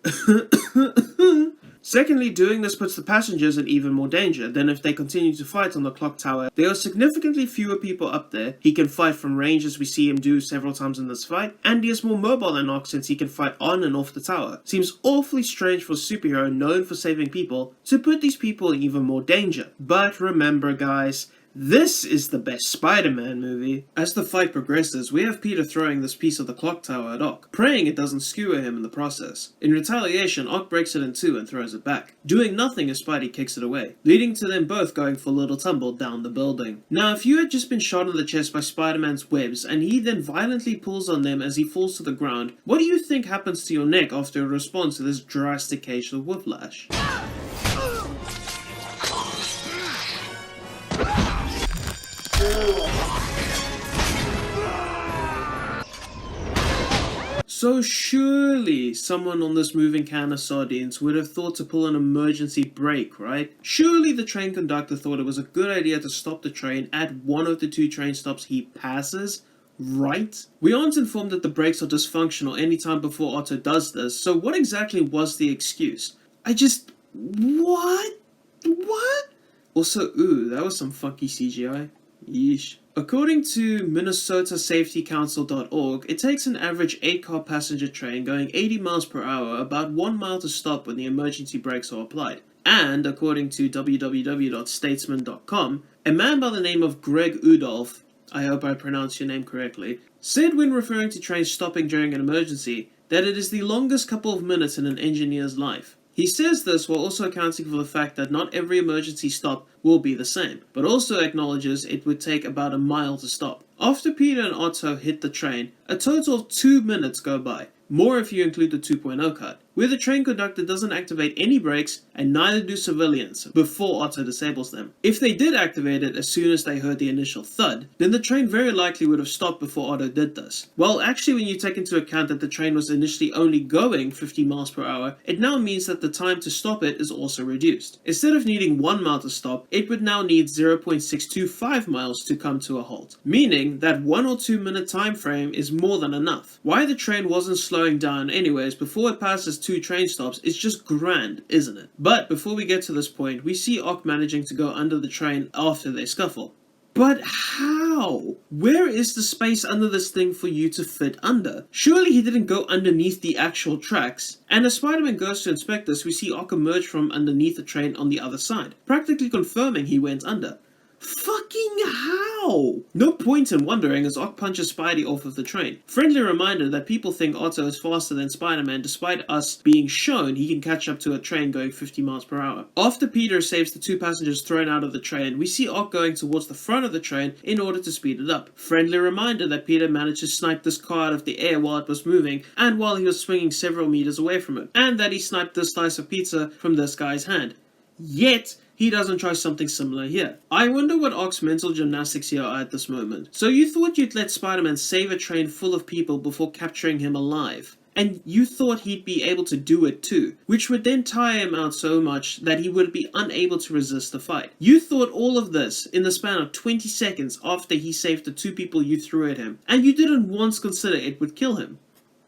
Secondly, doing this puts the passengers in even more danger than if they continue to fight on the clock tower. There are significantly fewer people up there. He can fight from range as we see him do several times in this fight, and he is more mobile than Ock since he can fight on and off the tower. Seems awfully strange for a superhero known for saving people to put these people in even more danger. But remember guys, this is the best Spider-Man movie. As the fight progresses, we have Peter throwing this piece of the clock tower at Ock, praying it doesn't skewer him in the process. In retaliation, Ock breaks it in two and throws it back. Doing nothing as Spidey kicks it away, leading to them both going for a little tumble down the building. Now, if you had just been shot in the chest by Spider-Man's webs, and he then violently pulls on them as he falls to the ground, what do you think happens to your neck after a response to this drastic case of whiplash? So surely someone on this moving can of sardines would have thought to pull an emergency brake, right? Surely the train conductor thought it was a good idea to stop the train at one of the two train stops he passes, right? We aren't informed that the brakes are dysfunctional any time before Otto does this, so what exactly was the excuse? What? Also, ooh, that was some funky CGI. Yeesh. According to MinnesotaSafetyCouncil.org, it takes an average 8-car passenger train going 80 miles per hour about 1 mile to stop when the emergency brakes are applied. And according to www.statesman.com, a man by the name of Greg Udolph, I hope I pronounced your name correctly, said when referring to trains stopping during an emergency that it is the longest couple of minutes in an engineer's life. He says this while also accounting for the fact that not every emergency stop will be the same, but also acknowledges it would take about a mile to stop. After Peter and Otto hit the train, a total of 2 minutes go by, more if you include the 2.0 cut, where the train conductor doesn't activate any brakes and neither do civilians before Otto disables them. If they did activate it as soon as they heard the initial thud, then the train very likely would have stopped before Otto did this. Well, actually when you take into account that the train was initially only going 50 miles per hour, it now means that the time to stop it is also reduced. Instead of needing 1 mile to stop, it would now need 0.625 miles to come to a halt, meaning that 1 or 2 minute time frame is more than enough. Why the train wasn't slowing down anyways before it passes 2 train stops is just grand, isn't it? But before we get to this point, we see Ock managing to go under the train after they scuffle. But how? Where is the space under this thing for you to fit under? Surely he didn't go underneath the actual tracks. And as Spider-Man goes to inspect this, we see Ock emerge from underneath the train on the other side, practically confirming he went under. Fucking how? No point in wondering as Ock punches Spidey off of the train. Friendly reminder that people think Otto is faster than Spider-Man despite us being shown he can catch up to a train going 50 miles per hour. After Peter saves the 2 passengers thrown out of the train, we see Ock going towards the front of the train in order to speed it up. Friendly reminder that Peter managed to snipe this car out of the air while it was moving and while he was swinging several meters away from it, and that he sniped this slice of pizza from this guy's hand. Yet, he doesn't try something similar here. I wonder what Ock's mental gymnastics here are at this moment. So you thought you'd let Spider-Man save a train full of people before capturing him alive. And you thought he'd be able to do it too, which would then tire him out so much that he would be unable to resist the fight. You thought all of this in the span of 20 seconds after he saved the 2 people you threw at him, and you didn't once consider it would kill him.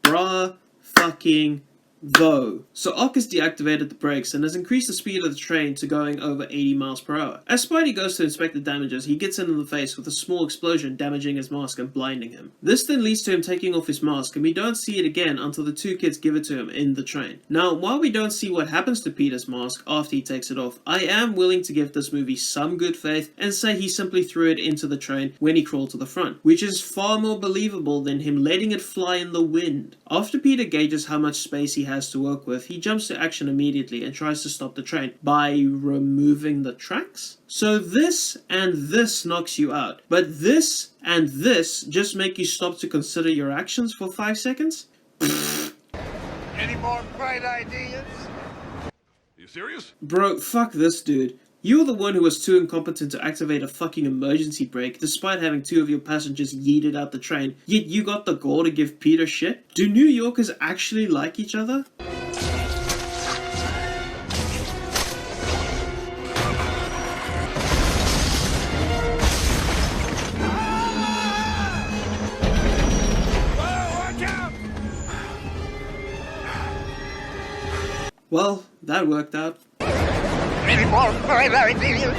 Bruh fucking though. So Ock has deactivated the brakes and has increased the speed of the train to going over 80 miles per hour. As Spidey goes to inspect the damages, he gets hit in the face with a small explosion damaging his mask and blinding him. This then leads to him taking off his mask, and we don't see it again until the 2 kids give it to him in the train. Now, while we don't see what happens to Peter's mask after he takes it off, I am willing to give this movie some good faith and say he simply threw it into the train when he crawled to the front, which is far more believable than him letting it fly in the wind. After Peter gauges how much space he has to work with, he jumps to action immediately and tries to stop the train by removing the tracks. So this and this knocks you out, but this and this just make you stop to consider your actions for 5 seconds? Any more bright ideas? You serious? Bro, fuck this dude. You're the one who was too incompetent to activate a fucking emergency brake despite having 2 of your passengers yeeted out the train, yet you got the gall to give Peter shit? Do New Yorkers actually like each other? Well, that worked out. Any more bright ideas?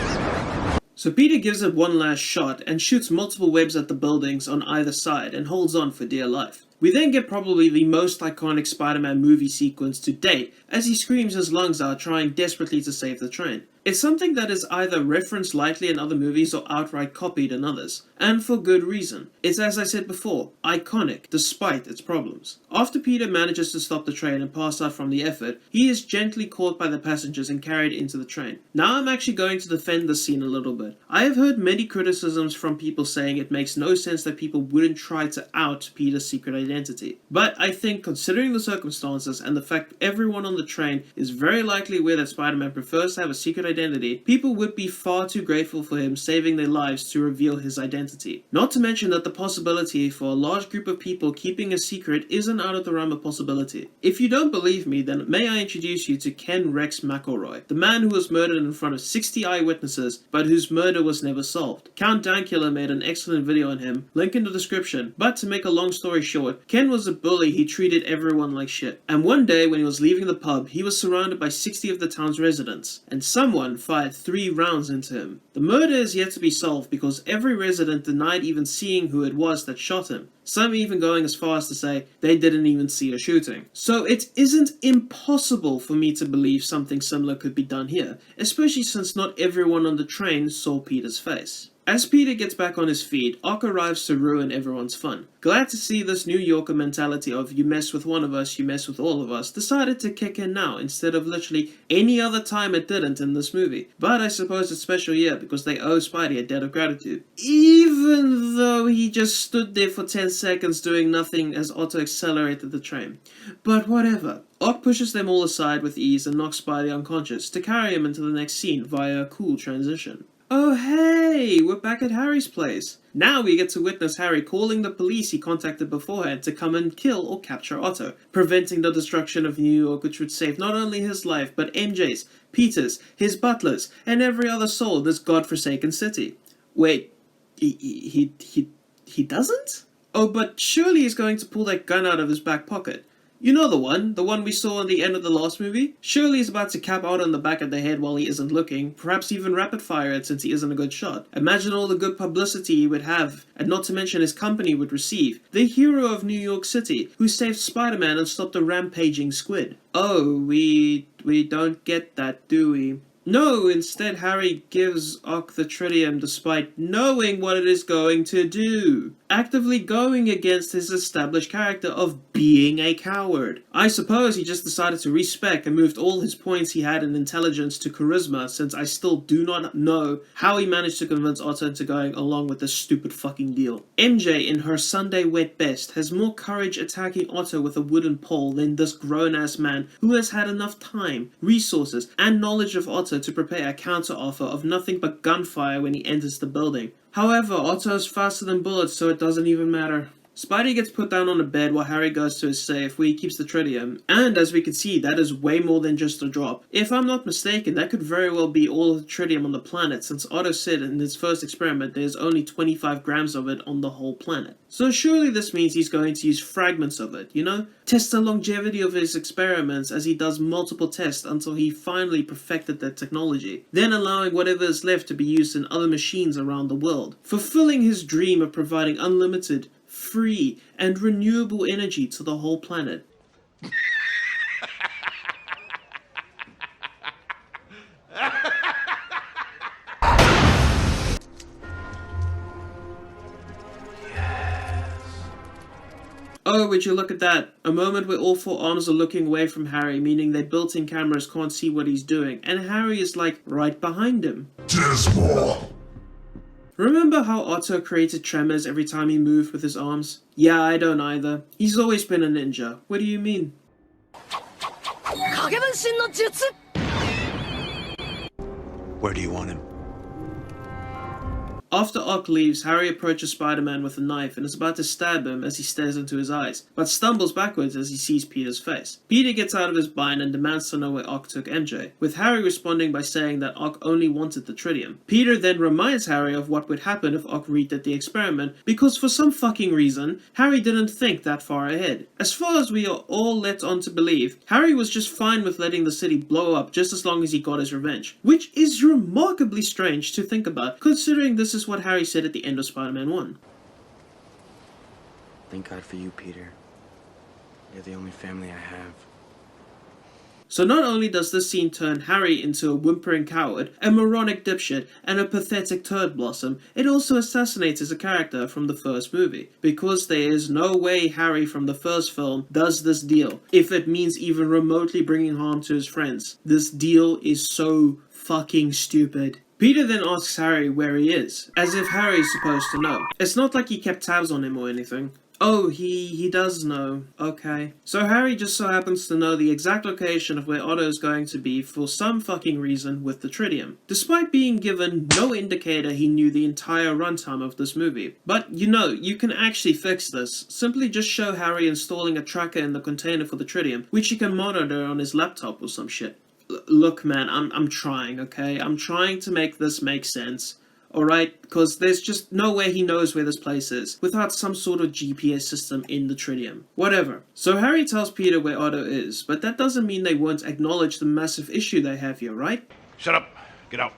So Peter gives it one last shot and shoots multiple webs at the buildings on either side and holds on for dear life. We then get probably the most iconic Spider-Man movie sequence to date as he screams his lungs out trying desperately to save the train. It's something that is either referenced lightly in other movies or outright copied in others, and for good reason. It's, as I said before, iconic despite its problems. After Peter manages to stop the train and pass out from the effort, he is gently caught by the passengers and carried into the train. Now I'm actually going to defend this scene a little bit. I have heard many criticisms from people saying it makes no sense that people wouldn't try to out Peter's secret identity. But I think considering the circumstances and the fact everyone on the train is very likely aware that Spider-Man prefers to have a secret identity, people would be far too grateful for him saving their lives to reveal his identity. Not to mention that the possibility for a large group of people keeping a secret isn't out of the realm of possibility. If you don't believe me, then may I introduce you to Ken Rex McElroy, the man who was murdered in front of 60 eyewitnesses, but whose murder was never solved. Count Dankula made an excellent video on him, link in the description, but to make a long story short, Ken was a bully. He treated everyone like shit. And one day when he was leaving the pub, he was surrounded by 60 of the town's residents, and someone fired 3 rounds into him. The murder is yet to be solved because every resident denied even seeing who it was that shot him. Some even going as far as to say they didn't even see a shooting. So it isn't impossible for me to believe something similar could be done here, especially since not everyone on the train saw Peter's face. As Peter gets back on his feet, Ock arrives to ruin everyone's fun. Glad to see this New Yorker mentality of you mess with one of us, you mess with all of us, decided to kick in now instead of literally any other time it didn't in this movie. But I suppose it's special here because they owe Spidey a debt of gratitude. Even though he just stood there for 10 seconds doing nothing as Otto accelerated the train. But whatever. Ock pushes them all aside with ease and knocks Spidey unconscious to carry him into the next scene via a cool transition. Oh hey, we're back at Harry's place. Now we get to witness Harry calling the police he contacted beforehand to come and kill or capture Otto, preventing the destruction of New York, which would save not only his life but MJ's, Peter's, his butler's, and every other soul in this godforsaken city. Wait, he doesn't? Oh, but surely he's going to pull that gun out of his back pocket. You know the one we saw at the end of the last movie? Surely he's about to cap out on the back of the head while he isn't looking, perhaps even rapid fire it since he isn't a good shot. Imagine all the good publicity he would have, and not to mention his company would receive. The hero of New York City, who saved Spider-Man and stopped a rampaging squid. Oh, we don't get that, do we? No, instead Harry gives Ock the tritium despite knowing what it is going to do. Actively going against his established character of being a coward. I suppose he just decided to respec and moved all his points he had in intelligence to charisma, since I still do not know how he managed to convince Otto into going along with this stupid fucking deal. MJ, in her Sunday wet best, has more courage attacking Otto with a wooden pole than this grown-ass man who has had enough time, resources, and knowledge of Otto to prepare a counter-offer of nothing but gunfire when he enters the building. However, Otto is faster than bullets, so it doesn't even matter. Spidey gets put down on a bed while Harry goes to his safe where he keeps the tritium, and as we can see, that is way more than just a drop. If I'm not mistaken, that could very well be all of the tritium on the planet, since Otto said in his first experiment there's only 25 grams of it on the whole planet. So surely this means he's going to use fragments of it, you know? Test the longevity of his experiments as he does multiple tests until he finally perfected that technology, then allowing whatever is left to be used in other machines around the world, fulfilling his dream of providing unlimited, free, and renewable energy to the whole planet. Oh, would you look at that? A moment where all four arms are looking away from Harry, meaning their built-in cameras can't see what he's doing, and Harry is like right behind him. Dismal. Remember how Otto created tremors every time he moved with his arms? Yeah, I don't either. He's always been a ninja. What do you mean? Where do you want him? After Ock leaves, Harry approaches Spider-Man with a knife and is about to stab him as he stares into his eyes, but stumbles backwards as he sees Peter's face. Peter gets out of his bind and demands to know where Ock took MJ, with Harry responding by saying that Ock only wanted the tritium. Peter then reminds Harry of what would happen if Ock redid the experiment, because for some fucking reason, Harry didn't think that far ahead. As far as we are all led on to believe, Harry was just fine with letting the city blow up just as long as he got his revenge, which is remarkably strange to think about, considering this is what Harry said at the end of Spider-Man 1. Thank God for you, Peter. You're the only family I have. So not only does this scene turn Harry into a whimpering coward, a moronic dipshit, and a pathetic turd blossom, it also assassinates as a character from the first movie, because there is no way Harry from the first film does this deal, if it means even remotely bringing harm to his friends. This deal is so fucking stupid. Peter then asks Harry where he is, as if Harry is supposed to know. It's not like he kept tabs on him or anything. Oh, he does know. Okay. So Harry just so happens to know the exact location of where Otto is going to be for some fucking reason with the tritium, despite being given no indicator he knew the entire runtime of this movie. But you can actually fix this. Simply just show Harry installing a tracker in the container for the tritium, which he can monitor on his laptop or some shit. Look, man, I'm trying, okay? I'm trying to make this make sense, alright? Because there's just no way he knows where this place is without some sort of GPS system in the tritium. Whatever. So Harry tells Peter where Otto is, but that doesn't mean they won't acknowledge the massive issue they have here, right? Shut up. Get out.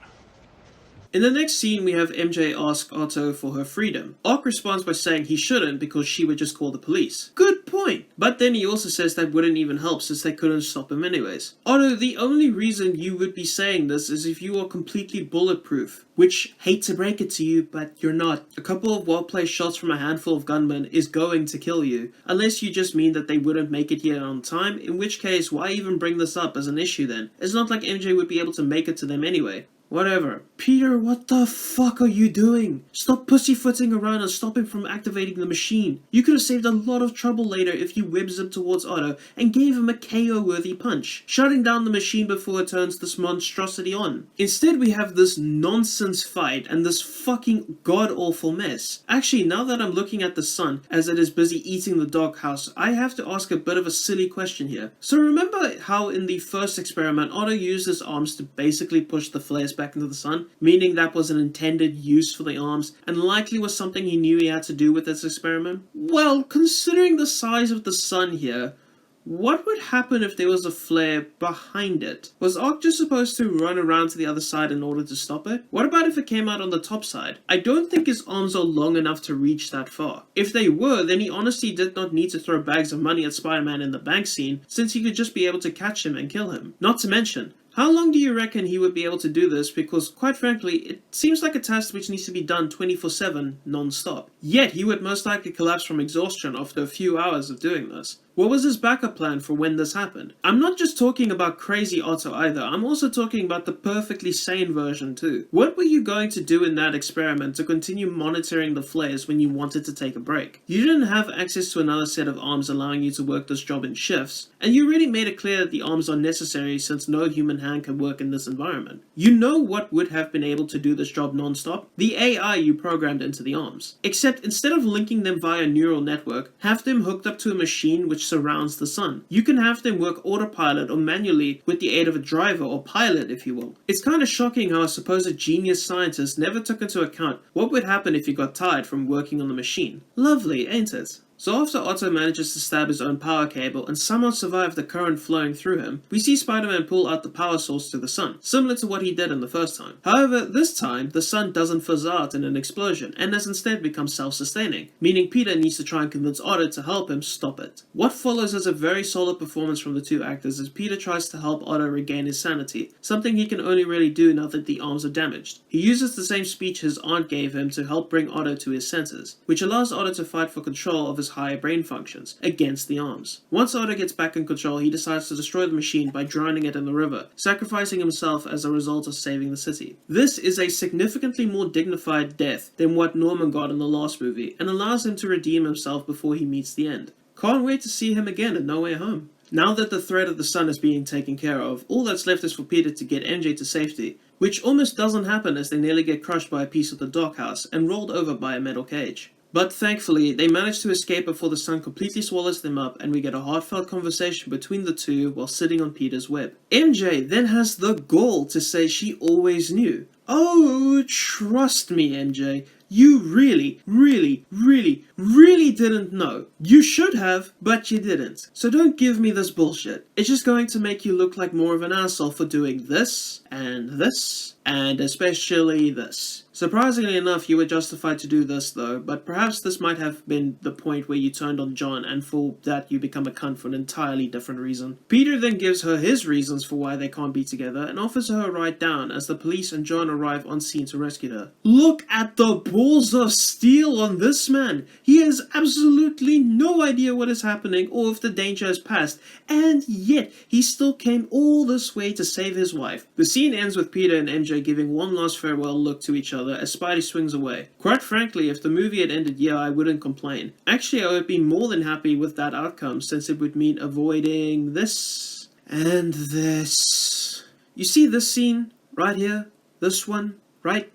In the next scene, we have MJ ask Otto for her freedom. Ock responds by saying he shouldn't because she would just call the police. Good point! But then he also says that wouldn't even help since they couldn't stop him anyways. Otto, the only reason you would be saying this is if you are completely bulletproof. Which, hate to break it to you, but you're not. A couple of well-placed shots from a handful of gunmen is going to kill you. Unless you just mean that they wouldn't make it here on time, in which case, why even bring this up as an issue then? It's not like MJ would be able to make it to them anyway. Whatever. Peter, what the fuck are you doing? Stop pussyfooting around and stop him from activating the machine. You could have saved a lot of trouble later if you web-zipped towards Otto and gave him a KO-worthy punch, shutting down the machine before it turns this monstrosity on. Instead, we have this nonsense fight and this fucking god-awful mess. Actually, now that I'm looking at the sun as it is busy eating the doghouse, I have to ask a bit of a silly question here. So remember how in the first experiment, Otto used his arms to basically push the flares back into the sun, meaning that was an intended use for the arms and likely was something he knew he had to do with this experiment? Well, considering the size of the sun here, what would happen if there was a flare behind it? Was Ock just supposed to run around to the other side in order to stop it? What about if it came out on the top side? I don't think his arms are long enough to reach that far. If they were, then he honestly did not need to throw bags of money at Spider-Man in the bank scene, since he could just be able to catch him and kill him. Not to mention, how long do you reckon he would be able to do this? Because, quite frankly, it seems like a task which needs to be done 24/7, non-stop. Yet, he would most likely collapse from exhaustion after a few hours of doing this. What was his backup plan for when this happened? I'm not just talking about crazy Otto either, I'm also talking about the perfectly sane version too. What were you going to do in that experiment to continue monitoring the flares when you wanted to take a break? You didn't have access to another set of arms allowing you to work this job in shifts, and you really made it clear that the arms are necessary since no human hand can work in this environment. You know what would have been able to do this job non-stop? The AI you programmed into the arms. Except instead of linking them via neural network, have them hooked up to a machine which surrounds the sun. You can have them work autopilot or manually with the aid of a driver or pilot, if you will. It's kind of shocking how a supposed genius scientist never took into account what would happen if he got tired from working on the machine. Lovely, ain't it? So after Otto manages to stab his own power cable and somehow survive the current flowing through him, we see Spider-Man pull out the power source to the sun, similar to what he did in the first time. However, this time, the sun doesn't fizz out in an explosion and has instead become self-sustaining, meaning Peter needs to try and convince Otto to help him stop it. What follows as a very solid performance from the two actors as Peter tries to help Otto regain his sanity, something he can only really do now that the arms are damaged. He uses the same speech his aunt gave him to help bring Otto to his senses, which allows Otto to fight for control of his higher brain functions, against the arms. Once Otto gets back in control, he decides to destroy the machine by drowning it in the river, sacrificing himself as a result of saving the city. This is a significantly more dignified death than what Norman got in the last movie, and allows him to redeem himself before he meets the end. Can't wait to see him again in No Way Home. Now that the threat of the sun is being taken care of, all that's left is for Peter to get MJ to safety, which almost doesn't happen as they nearly get crushed by a piece of the doghouse and rolled over by a metal cage. But thankfully, they manage to escape before the sun completely swallows them up, and we get a heartfelt conversation between the two while sitting on Peter's web. MJ then has the gall to say she always knew. Oh, trust me, MJ. You really didn't know. You should have, but you didn't. So don't give me this bullshit. It's just going to make you look like more of an asshole for doing this, and especially this. Surprisingly enough, you were justified to do this though, but perhaps this might have been the point where you turned on John, and for that you become a cunt for an entirely different reason. Peter then gives her his reasons for why they can't be together, and offers her a ride down as the police and John arrive on scene to rescue her. Look at the balls of steel on this man! He has absolutely no idea what is happening or if the danger has passed, and yet he still came all this way to save his wife. The scene ends with Peter and MJ giving one last farewell look to each other as Spidey swings away. Quite frankly, if the movie had ended here, I wouldn't complain. Actually, I would be more than happy with that outcome, since it would mean avoiding this and this. You see this scene right here? This one right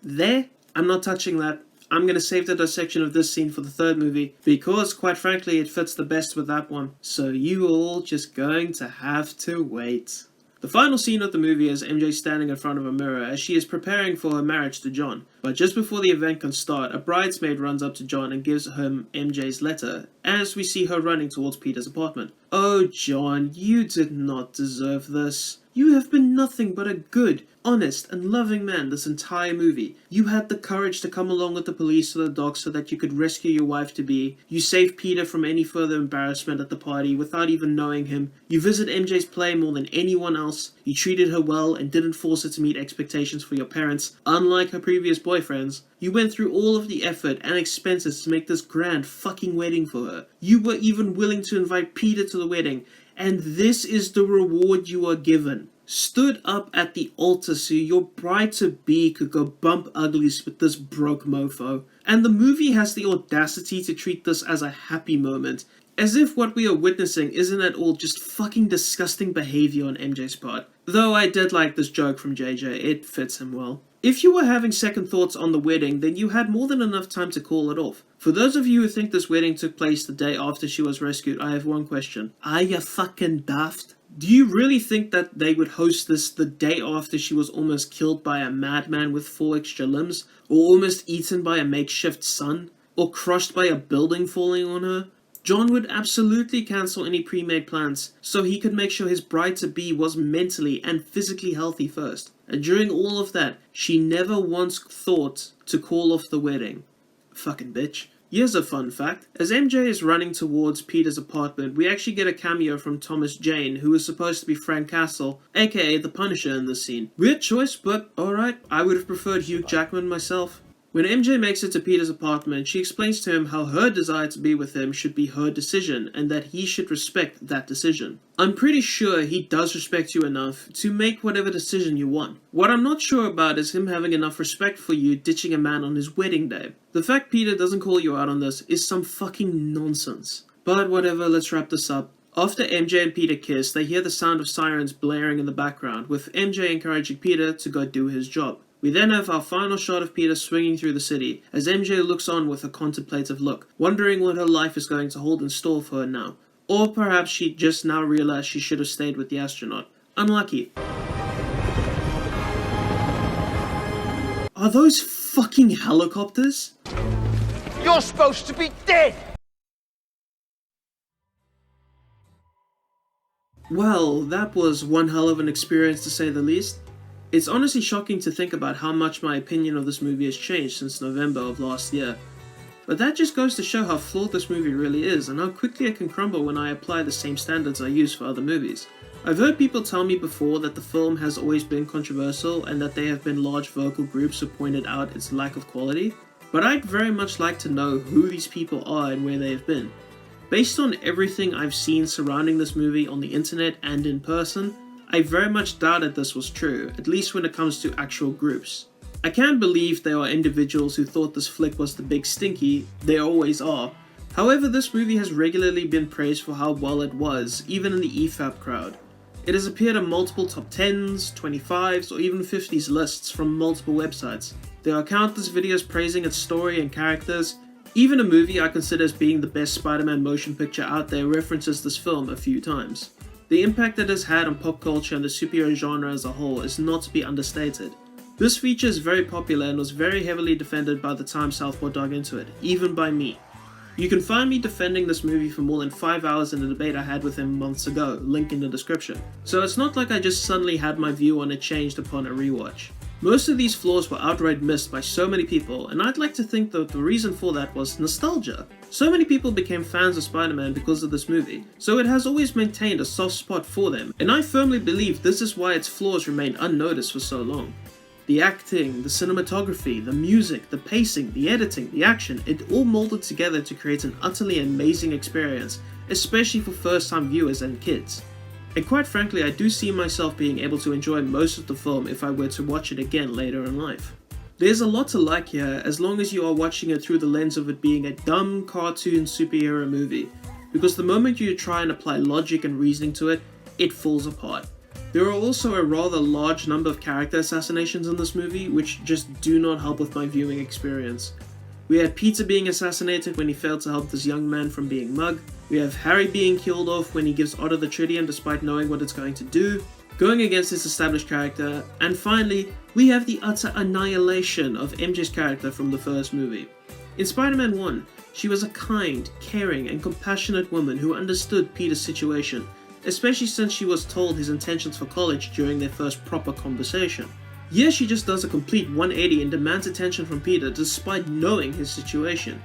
there? I'm not touching that. I'm going to save the dissection of this scene for the third movie, because quite frankly it fits the best with that one. So you all just going to have to wait. The final scene of the movie is MJ standing in front of a mirror as she is preparing for her marriage to John. But just before the event can start, a bridesmaid runs up to John and gives him MJ's letter, as we see her running towards Peter's apartment. Oh John, you did not deserve this. You have been nothing but a good, honest, and loving man this entire movie. You had the courage to come along with the police to the dock so that you could rescue your wife-to-be. You saved Peter from any further embarrassment at the party without even knowing him. You visited MJ's play more than anyone else. You treated her well and didn't force her to meet expectations for your parents, unlike her previous boyfriends. You went through all of the effort and expenses to make this grand fucking wedding for her. You were even willing to invite Peter to the wedding, and this is the reward you are given. Stood up at the altar so your bride-to-be could go bump uglies with this broke mofo. And the movie has the audacity to treat this as a happy moment, as if what we are witnessing isn't at all just fucking disgusting behavior on MJ's part. Though I did like this joke from JJ, it fits him well. If you were having second thoughts on the wedding, then you had more than enough time to call it off. For those of you who think this wedding took place the day after she was rescued, I have one question. Are you fucking daft? Do you really think that they would host this the day after she was almost killed by a madman with 4 extra limbs? Or almost eaten by a makeshift sun? Or crushed by a building falling on her? John would absolutely cancel any pre-made plans, so he could make sure his bride-to-be was mentally and physically healthy first. And during all of that, she never once thought to call off the wedding. Fucking bitch. Here's a fun fact. As MJ is running towards Peter's apartment, we actually get a cameo from Thomas Jane, who is supposed to be Frank Castle, aka the Punisher in this scene. Weird choice, but alright. I would have preferred Hugh Jackman myself. When MJ makes it to Peter's apartment, she explains to him how her desire to be with him should be her decision, and that he should respect that decision. I'm pretty sure he does respect you enough to make whatever decision you want. What I'm not sure about is him having enough respect for you ditching a man on his wedding day. The fact Peter doesn't call you out on this is some fucking nonsense. But whatever, let's wrap this up. After MJ and Peter kiss, they hear the sound of sirens blaring in the background, with MJ encouraging Peter to go do his job. We then have our final shot of Peter swinging through the city, as MJ looks on with a contemplative look, wondering what her life is going to hold in store for her now. Or perhaps she just now realized she should have stayed with the astronaut. Unlucky. Are those fucking helicopters? You're supposed to be dead! Well, that was one hell of an experience to say the least. It's honestly shocking to think about how much my opinion of this movie has changed since November of last year. But that just goes to show how flawed this movie really is, and how quickly it can crumble when I apply the same standards I use for other movies. I've heard people tell me before that the film has always been controversial, and that there have been large vocal groups who pointed out its lack of quality. but I'd very much like to know who these people are and where they have been. Based on everything I've seen surrounding this movie on the internet and in person, I very much doubted this was true, at least when it comes to actual groups. I can't believe there are individuals who thought this flick was the big stinky, there always are. However, this movie has regularly been praised for how well it was, even in the EFAP crowd. It has appeared on multiple top 10s, 25s, or even 50s lists from multiple websites. There are countless videos praising its story and characters. Even a movie I consider as being the best Spider-Man motion picture out there references this film a few times. The impact it has had on pop culture and the superhero genre as a whole is not to be understated. This feature is very popular and was very heavily defended by the time Southpaw dug into it, even by me. You can find me defending this movie for more than 5 hours in a debate I had with him months ago, link in the description. So it's not like I just suddenly had my view on it changed upon a rewatch. Most of these flaws were outright missed by so many people, and I'd like to think that the reason for that was nostalgia. So many people became fans of Spider-Man because of this movie, so it has always maintained a soft spot for them, and I firmly believe this is why its flaws remained unnoticed for so long. The acting, the cinematography, the music, the pacing, the editing, the action, it all molded together to create an utterly amazing experience, especially for first-time viewers and kids. And quite frankly, I do see myself being able to enjoy most of the film if I were to watch it again later in life. There's a lot to like here, as long as you are watching it through the lens of it being a dumb cartoon superhero movie, because the moment you try and apply logic and reasoning to it, it falls apart. There are also a rather large number of character assassinations in this movie, which just do not help with my viewing experience. We had Peter being assassinated when he failed to help this young man from being mugged. We have Harry being killed off when he gives Otto the tritium despite knowing what it's going to do, going against his established character, and finally, we have the utter annihilation of MJ's character from the first movie. In Spider-Man 1, she was a kind, caring, and compassionate woman who understood Peter's situation, especially since she was told his intentions for college during their first proper conversation. Here she just does a complete 180 and demands attention from Peter despite knowing his situation.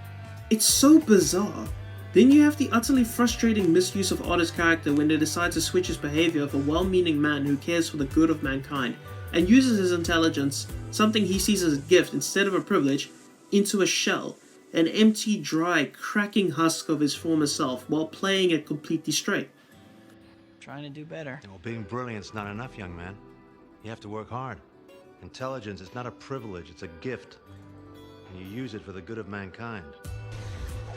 It's so bizarre. Then you have the utterly frustrating misuse of Otto's character when they decide to switch his behavior of a well-meaning man who cares for the good of mankind and uses his intelligence, something he sees as a gift instead of a privilege, into a shell, an empty, dry, cracking husk of his former self while playing it completely straight. Trying to do better. Well, being brilliant's not enough, young man. You have to work hard. Intelligence is not a privilege, it's a gift. And you use it for the good of mankind.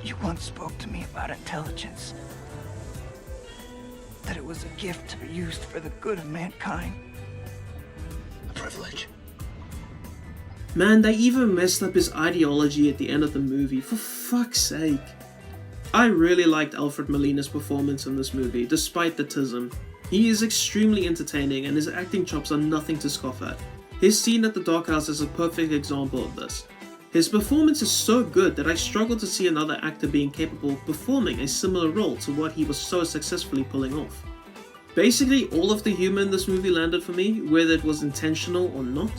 You once spoke to me about intelligence. That it was a gift used for the good of mankind. A privilege. Man, they even messed up his ideology at the end of the movie, for fuck's sake. I really liked Alfred Molina's performance in this movie, despite the tism. He is extremely entertaining and his acting chops are nothing to scoff at. His scene at the Darkhouse is a perfect example of this. His performance is so good that I struggle to see another actor being capable of performing a similar role to what he was so successfully pulling off. Basically, all of the humor in this movie landed for me, whether it was intentional or not.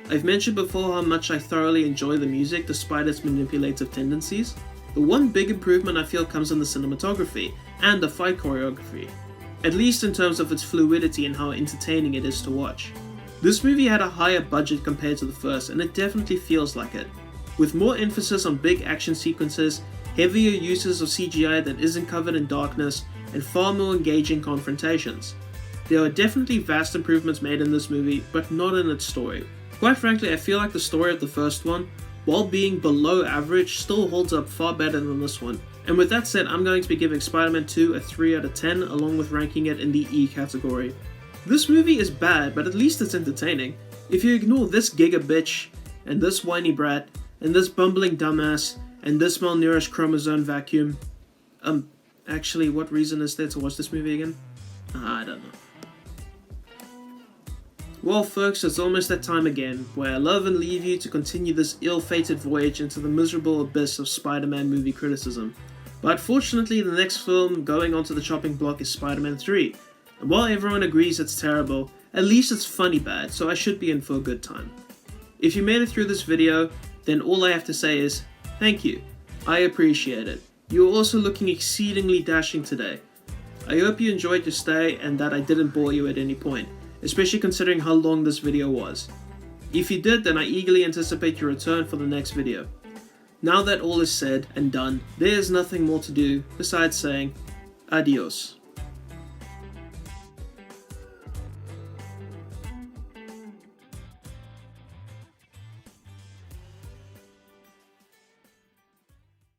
I've mentioned before how much I thoroughly enjoy the music despite its manipulative tendencies. The one big improvement I feel comes in the cinematography and the fight choreography, at least in terms of its fluidity and how entertaining it is to watch. This movie had a higher budget compared to the first, and it definitely feels like it, with more emphasis on big action sequences, heavier uses of CGI that isn't covered in darkness, and far more engaging confrontations. There are definitely vast improvements made in this movie, but not in its story. Quite frankly, I feel like the story of the first one, while being below average, still holds up far better than this one. And with that said, I'm going to be giving Spider-Man 2 a 3 out of 10, along with ranking it in the E category. This movie is bad, but at least it's entertaining. If you ignore this giga bitch, and this whiny brat, and this bumbling dumbass, and this malnourished chromosome vacuum. Actually, what reason is there to watch this movie again? I don't know. Well folks, it's almost that time again, where I love and leave you to continue this ill-fated voyage into the miserable abyss of Spider-Man movie criticism. But fortunately, the next film going onto the chopping block is Spider-Man 3, and while everyone agrees it's terrible, at least it's funny bad, so I should be in for a good time. If you made it through this video, then all I have to say is, thank you. I appreciate it. You are also looking exceedingly dashing today. I hope you enjoyed your stay and that I didn't bore you at any point, especially considering how long this video was. If you did, then I eagerly anticipate your return for the next video. Now that all is said and done, there is nothing more to do besides saying adios.